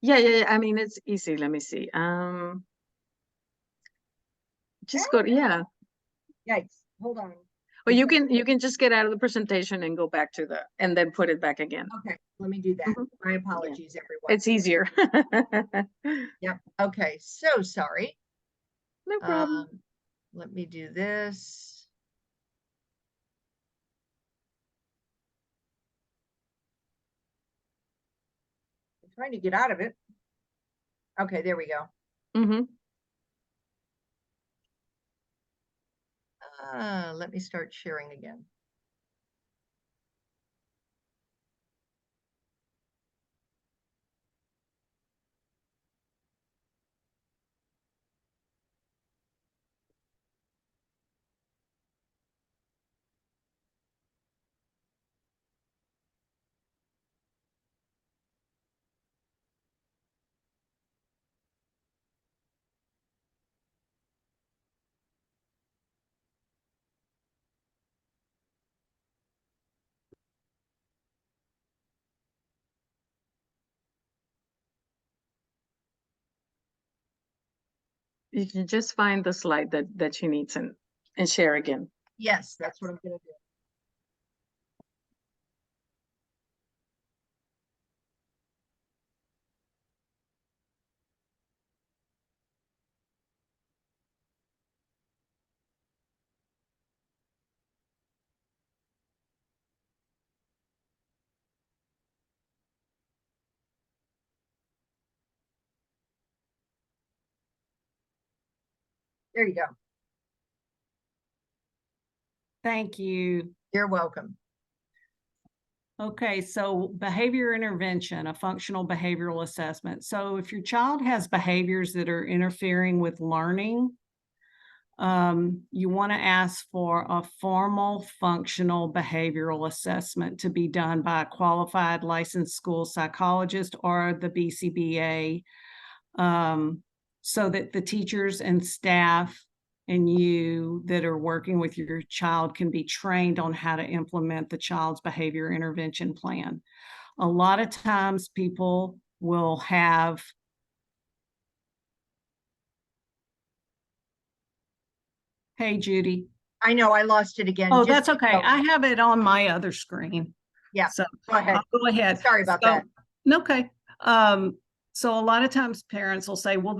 yeah. I mean, it's easy. Let me see. Just go. Yeah. Yikes, hold on. Well, you can just get out of the presentation and go back to and then put it back again. Okay, let me do that. Mhm. My apologies, everyone. It's easier. Yep, okay, so sorry. No problem. Let me do this. I'm trying to get out of it. Okay, there we go. Mm-hmm. Let me start sharing again. You can just find the slide that she needs and share again. Yes, that's what I'm gonna do. There you go. Thank you. You're welcome. Okay, so behavior intervention, a functional behavioral assessment. So if your child has behaviors that are interfering with learning, you want to ask for a formal functional behavioral assessment to be done by a qualified licensed school psychologist or the BCBA, so that the teachers and staff and you that are working with your child can be trained on how to implement the child's behavior intervention plan. A lot of times people will have Hey, Judy. I know I lost it again. Oh, Just that's keep okay. going. I have it on my other screen. Yeah, So go ahead. I'll go ahead. Sorry about So- that. Okay. So a lot of times parents will say, well,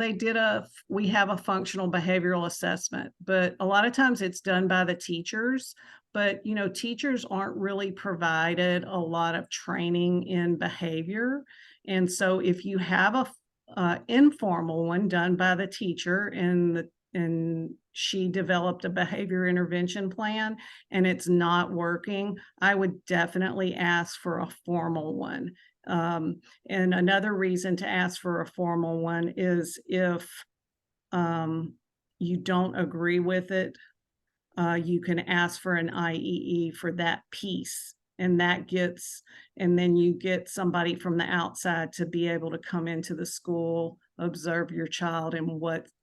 we have a functional behavioral assessment, but a lot of times it's done by the teachers, but teachers aren't really provided a lot of training in behavior. And so if you have a informal one done by the teacher and she developed a behavior intervention plan and it's not working, I would definitely ask for a formal one. And another reason to ask for a formal one is if you don't agree with it, you can ask for an IEE for that piece. And then you get somebody from the outside to be able to come into the school, observe your child and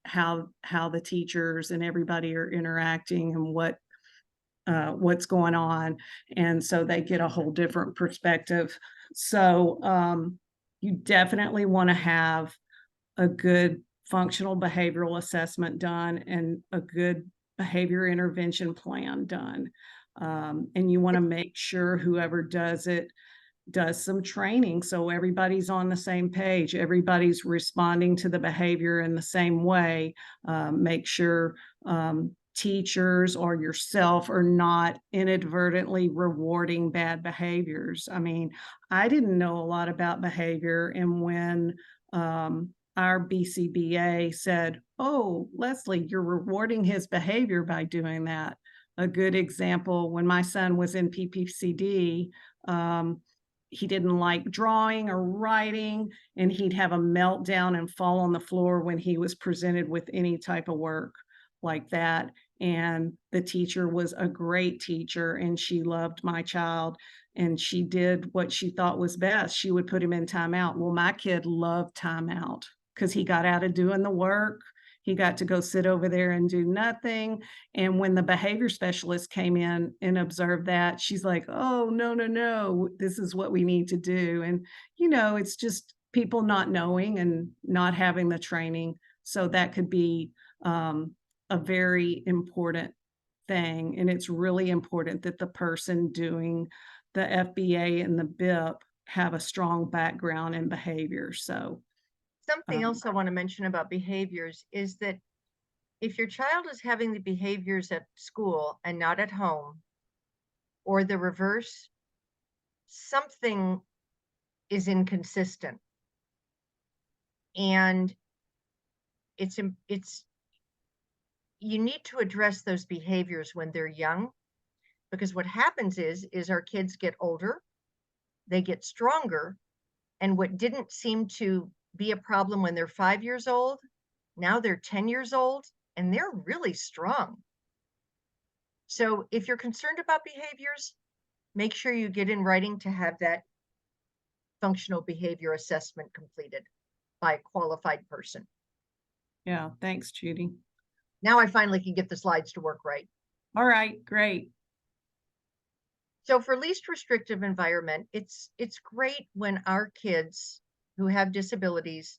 how the teachers and everybody are interacting and what's going on. And so they get a whole different perspective. So you definitely want to have a good functional behavioral assessment done and a good behavior intervention plan done. And you want to make sure whoever does it does some training so everybody's on the same page, everybody's responding to the behavior in the same way. Make sure teachers or yourself are not inadvertently rewarding bad behaviors. I mean, I didn't know a lot about behavior, and when our BCBA said, oh, Leslie, you're rewarding his behavior by doing that. A good example, when my son was in PPCD, he didn't like drawing or writing, and he'd have a meltdown and fall on the floor when he was presented with any type of work like that. and the teacher was a great teacher, and she loved my child, and she did what she thought was best. She would put him in timeout. Well, my kid loved timeout because he got out of doing the work. He got to go sit over there and do nothing. And when the behavior specialist came in and observed that, she's like, "Oh, no, no, no, this is what we need to do." And, it's just people not knowing and not having the training. So that could be a very important thing. And it's really important that the person doing the FBA and the BIP have a strong background in behavior. So, Something um, else I want to mention about behaviors is that if your child is having the behaviors at school and not at home, or the reverse, something is inconsistent. And it's you need to address those behaviors when they're young, because what happens is our kids get older, they get stronger, and what didn't seem to be a problem when they're 5 years old, now they're 10 years old and they're really strong. So if you're concerned about behaviors, make sure you get in writing to have that functional behavior assessment completed by a qualified person. yeah, thanks, Judy. Now I finally can get the slides to work right. All right, great. So for least restrictive environment, it's great when our kids who have disabilities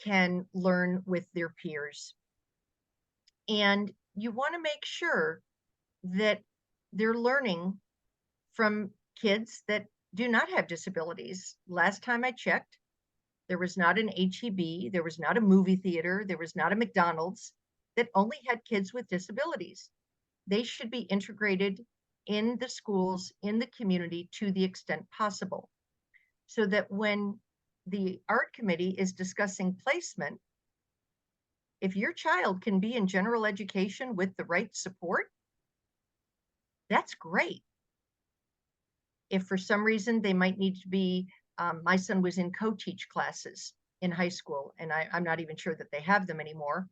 can learn with their peers. And you want to make sure that they're learning from kids that do not have disabilities. Last time I checked, there was not an HEB, there was not a movie theater, there was not a McDonald's that only had kids with disabilities. They should be integrated in the schools, in the community to the extent possible, so that when the art committee is discussing placement, if your child can be in general education with the right support, that's great. If for some reason they might need to be, my son was in co-teach classes in high school, and I'm not even sure that they have them anymore,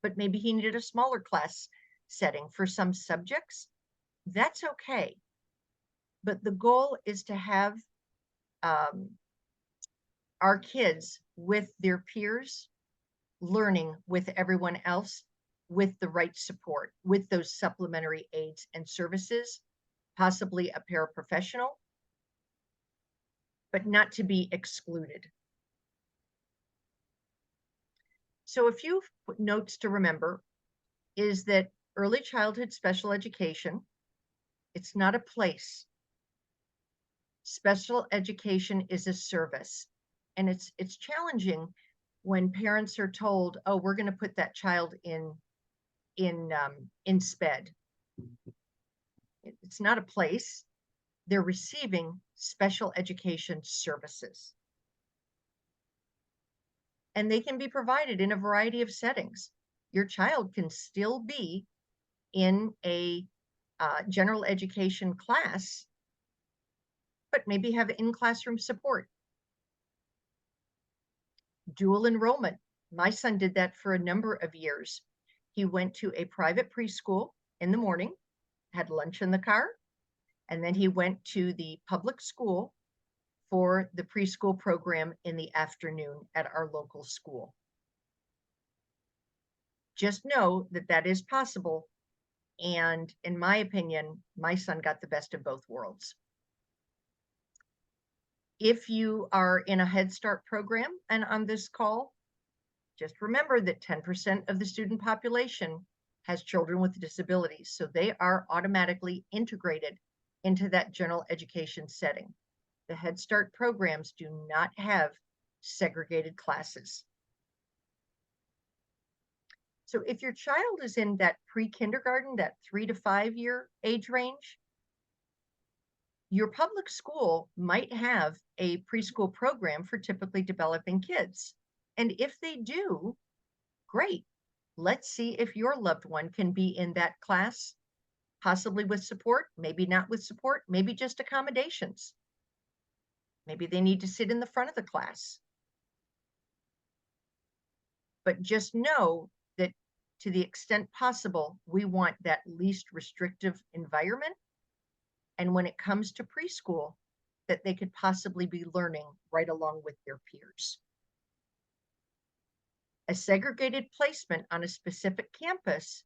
but maybe he needed a smaller class setting for some subjects, that's okay. But the goal is to have our kids with their peers, learning with everyone else, with the right support, with those supplementary aids and services, possibly a paraprofessional, but not to be excluded. So a few notes to remember is that early childhood special education, it's not a place. Special education is a service. And it's challenging when parents are told, oh, we're going to put that child in SPED. It's not a place. They're receiving special education services. And they can be provided in a variety of settings. Your child can still be in a general education class, but maybe have in-classroom support. Dual enrollment. My son did that for a number of years. He went to a private preschool in the morning, had lunch in the car, and then he went to the public school for the preschool program in the afternoon at our local school. Just know that that is possible. And in my opinion, my son got the best of both worlds. If you are in a Head Start program and on this call, just remember that 10% of the student population has children with disabilities. So they are automatically integrated into that general education setting. The Head Start programs do not have segregated classes. So if your child is in that pre-kindergarten, that 3 to 5 year age range, your public school might have a preschool program for typically developing kids. And if they do, great. Let's see if your loved one can be in that class, possibly with support, maybe not with support, maybe just accommodations. Maybe they need to sit in the front of the class. But just know that to the extent possible, we want that least restrictive environment. And when it comes to preschool, that they could possibly be learning right along with their peers. A segregated placement on a specific campus,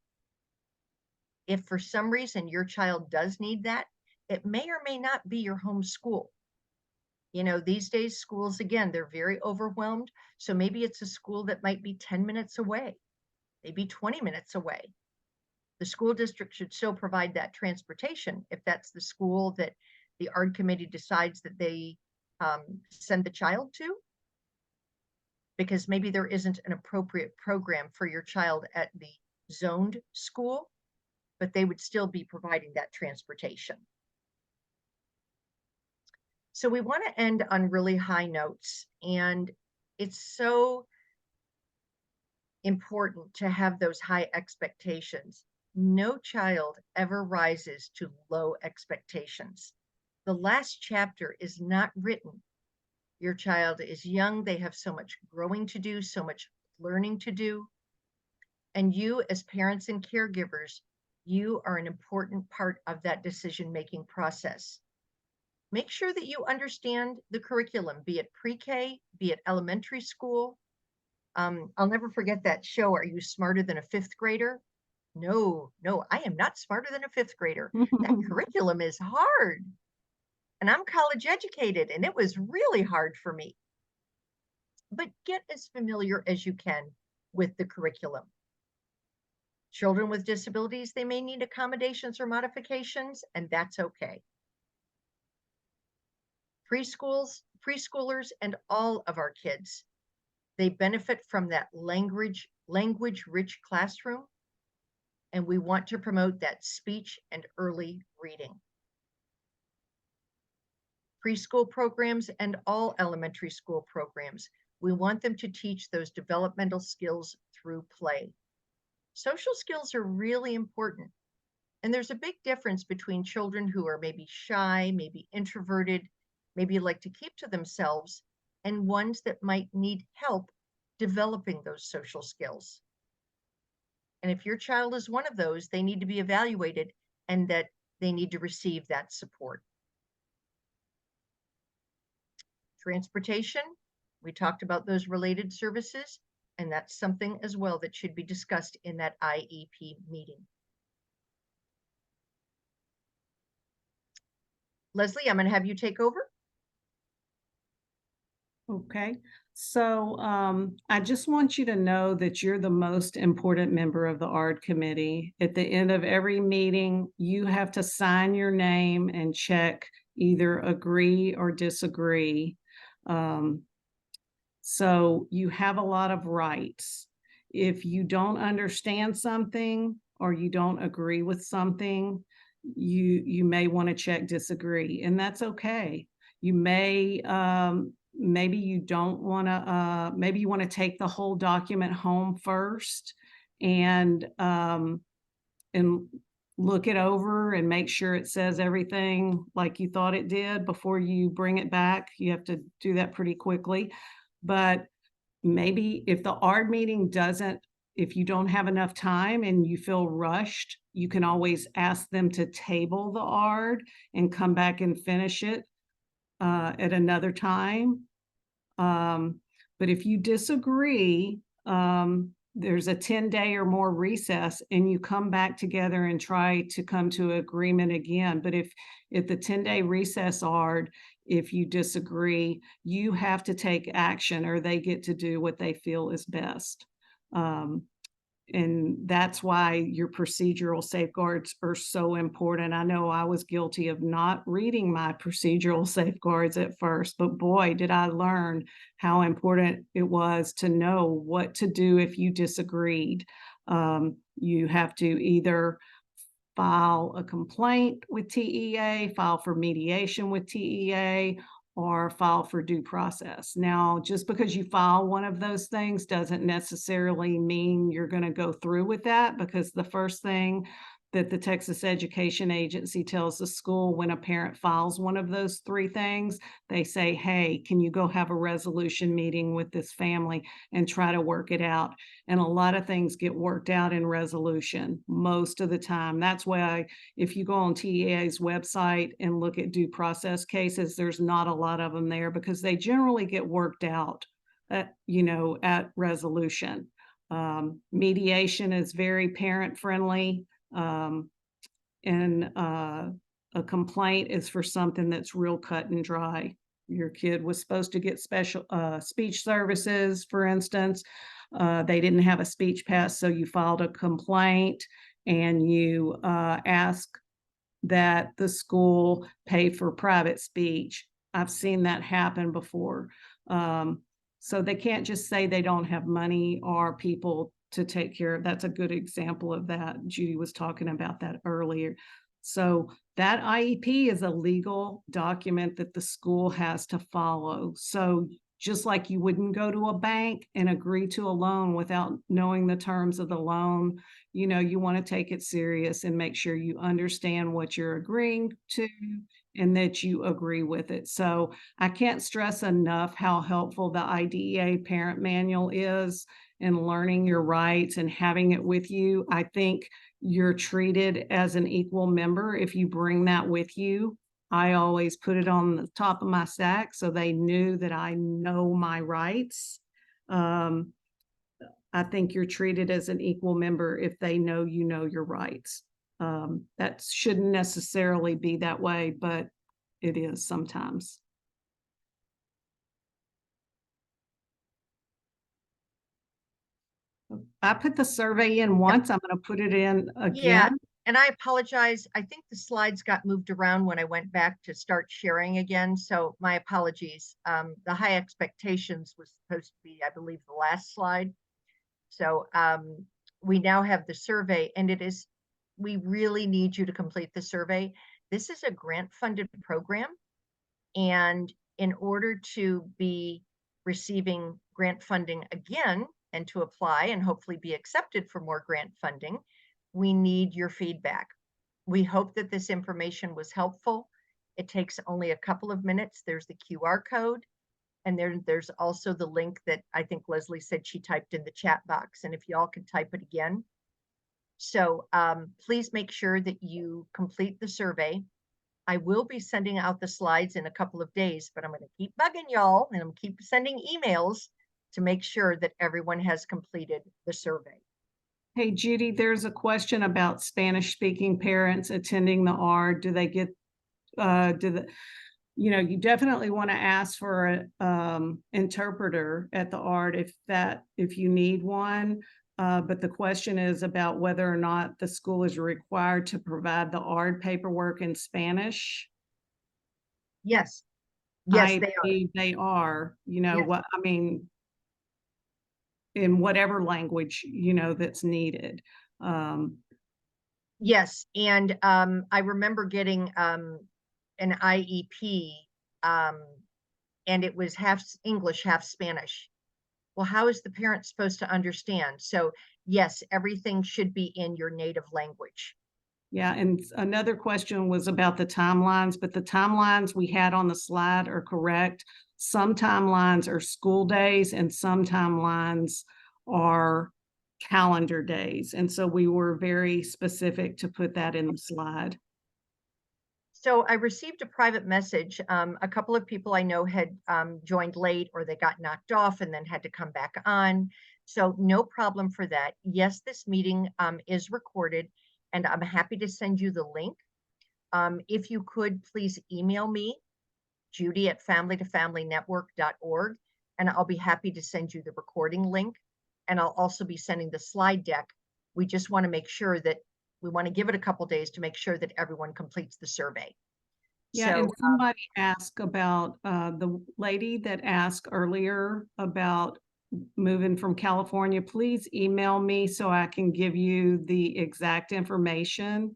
if for some reason your child does need that, it may or may not be your home school. You know, these days schools, again, they're very overwhelmed. So maybe it's a school that might be 10 minutes away, maybe 20 minutes away. The school district should still provide that transportation if that's the school that the ARD committee decides that they send the child to, because maybe there isn't an appropriate program for your child at the zoned school, but they would still be providing that transportation. So we want to end on really high notes, and it's so important to have those high expectations. No child ever rises to low expectations. The last chapter is not written. Your child is young, they have so much growing to do, so much learning to do. And you, as parents and caregivers, you are an important part of that decision-making process. Make sure that you understand the curriculum, be it pre-K, be it elementary school. I'll never forget that show, Are You Smarter Than a Fifth Grader? No, I am not smarter than a fifth grader. That curriculum is hard. And I'm college educated, and it was really hard for me. But get as familiar as you can with the curriculum. Children with disabilities, they may need accommodations or modifications, and that's okay. Preschoolers, and all of our kids, they benefit from that language-rich classroom, and we want to promote that speech and early reading. Preschool programs and all elementary school programs, we want them to teach those developmental skills through play. Social skills are really important. And there's a big difference between children who are maybe shy, maybe introverted, maybe like to keep to themselves, and ones that might need help developing those social skills. And if your child is one of those, they need to be evaluated and that they need to receive that support. Transportation, we talked about those related services, and that's something as well that should be discussed in that IEP meeting. Leslie, I'm going to have you take over. Okay, so I just want you to know that you're the most important member of the ARD committee. At the end of every meeting, you have to sign your name and check either agree or disagree. So you have a lot of rights. If you don't understand something or you don't agree with something, you may want to check disagree, and that's okay. You may maybe you don't want to maybe you want to take the whole document home first and look it over and make sure it says everything like you thought it did before you bring it back. You have to do that pretty quickly. But maybe if the ARD meeting doesn't, if you don't have enough time and you feel rushed, you can always ask them to table the ARD and come back and finish it at another time. But if you disagree, there's a 10-day or more recess and you come back together and try to come to agreement again. But if the 10-day recess ARD, if you disagree, you have to take action or they get to do what they feel is best. And that's why your procedural safeguards are so important. I know I was guilty of not reading my procedural safeguards at first, but boy, did I learn how important it was to know what to do if you disagreed. You have to either file a complaint with TEA, file for mediation with TEA, or file for due process. Now, just because you file one of those things doesn't necessarily mean you're going to go through with that, because the first thing that the Texas Education Agency tells the school when a parent files one of those 3 things, they say, "Hey, can you go have a resolution meeting with this family and try to work it out?" And a lot of things get worked out in resolution most of the time. That's why if you go on TEA's website and look at due process cases, there's not a lot of them there because they generally get worked out at, at resolution. Mediation is very parent friendly. And a complaint is for something that's real cut and dry. Your kid was supposed to get special speech services, for instance. They didn't have a speech pass, so you filed a complaint and you ask that the school pay for private speech. I've seen that happen before. So they can't just say they don't have money or people to take care of. That's a good example of that. Judy was talking about that earlier. So that IEP is a legal document that the school has to follow. So just like you wouldn't go to a bank and agree to a loan without knowing the terms of the loan, you want to take it serious and make sure you understand what you're agreeing to and that you agree with it. So I can't stress enough how helpful the IDEA parent manual is in learning your rights and having it with you. I think you're treated as an equal member if you bring that with you. I always put it on the top of my stack so they knew that I know my rights. I think you're treated as an equal member if they know you know your rights. That shouldn't necessarily be that way, but it is sometimes. I put the survey in once. I'm going to put it in Yeah, again. and I apologize. I think the slides got moved around when I went back to start sharing again, so my apologies. The high expectations was supposed to be, I believe, the last slide. So we now have the survey, and we really need you to complete the survey. This is a grant-funded program, and in order to be receiving grant funding again and to apply and hopefully be accepted for more grant funding, we need your feedback. We hope that this information was helpful. It takes only a couple of minutes. There's the QR code, and there's also the link that I think Leslie said she typed in the chat box. And if y'all could type it again. So please make sure that you complete the survey. I will be sending out the slides in a couple of days, but I'm going to keep bugging y'all and I'm keep sending emails to make sure that everyone has completed the survey. Hey, Judy, there's a question about Spanish speaking parents attending the ARD. Do they get, you definitely want to ask for an interpreter at the ARD if you need one. But the question is about whether or not the school is required to provide the ARD paperwork in Spanish. Yes. Yes, I they are. believe they are, Yes. what, I mean, in whatever language, that's needed. Yes, and I remember getting an IEP, and it was half English, half Spanish. Well, how is the parent supposed to understand? So yes, everything should be in your native language. Yeah, and another question was about the timelines, but the timelines we had on the slide are correct. Some timelines are school days and some timelines are calendar days. And so we were very specific to put that in the slide. So I received a private message. A couple of people I know had joined late or they got knocked off and then had to come back on. So no problem for that. Yes, this meeting is recorded and I'm happy to send you the link. If you could please email me, judy@familytofamilynetwork.org, and I'll be happy to send you the recording link. And I'll also be sending the slide deck. We just want to make sure that we want to give it a couple days to make sure that everyone completes the survey. Yeah, So and somebody asked about the lady that asked earlier about moving from California. Please email me so I can give you the exact information.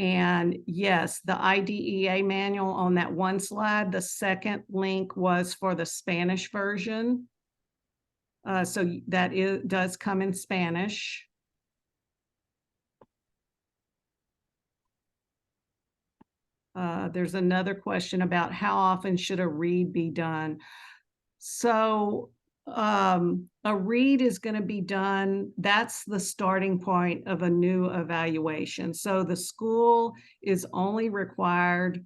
And yes, the IDEA manual on that one slide, the second link was for the Spanish version. So that does come in Spanish. There's another question about how often should a read be done? So, a read is going to be done. That's the starting point of a new evaluation. So the school is only required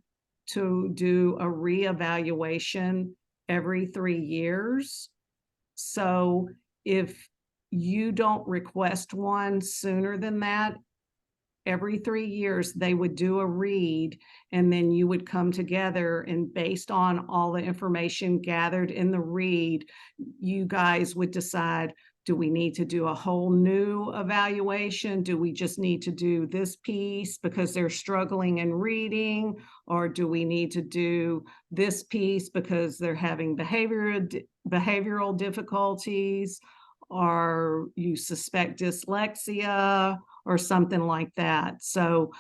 to do a reevaluation every 3 years. So if you don't request one sooner than that, every 3 years they would do a read, and then you would come together, and based on all the information gathered in the read, you guys would decide, do we need to do a whole new evaluation? Do we just need to do this piece because they're struggling in reading? Or do we need to do this piece because they're having behavioral difficulties? Or you suspect dyslexia? Or something like that. So,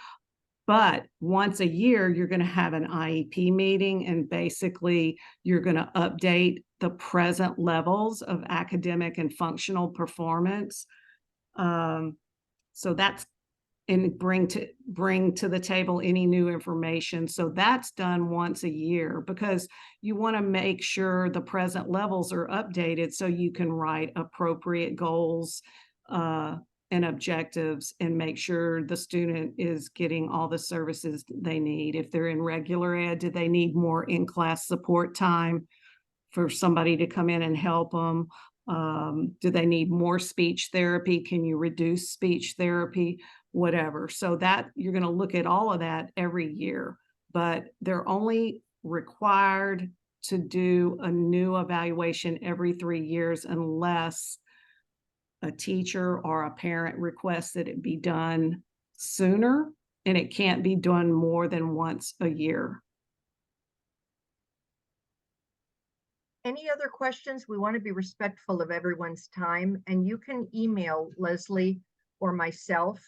but once a year, you're going to have an IEP meeting, and basically you're going to update the present levels of academic and functional performance. So that's, and bring to the table any new information. So that's done once a year, because you want to make sure the present levels are updated so you can write appropriate goals and objectives, and make sure the student is getting all the services they need. If they're in regular ed, do they need more in-class support time for somebody to come in and help them? Do they need more speech therapy? Can you reduce speech therapy? Whatever. So that you're going to look at all of that every year, but they're only required to do a new evaluation every 3 years unless a teacher or a parent requests that it be done sooner, and it can't be done more than once a year. Any other questions? We want to be respectful of everyone's time, and you can email Leslie or myself.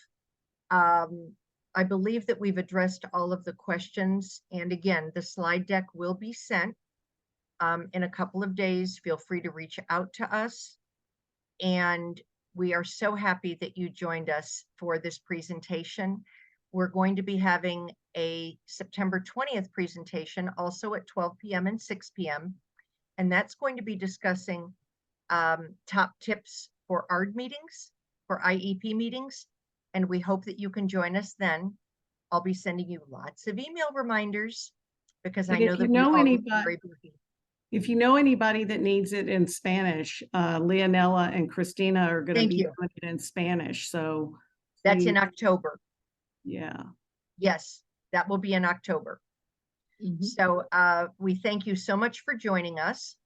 I believe that we've addressed all of the questions. And again, the slide deck will be sent in a couple of days. Feel free to reach out to us. And we are so happy that you joined us for this presentation. We're going to be having a September 20th presentation, also at 12 p.m. and 6 p.m. And that's going to be discussing top tips for ARD meetings, for IEP meetings. And we hope that you can join us then. I'll be sending you lots of email reminders, because I And know that we all get very busy. If you know anybody that needs it in Spanish, Leonella and Christina are going to Thank be you. doing it in Spanish. So That's in please, October. yeah. Yes, that will be in October. Mhm. So we thank you so much for joining us.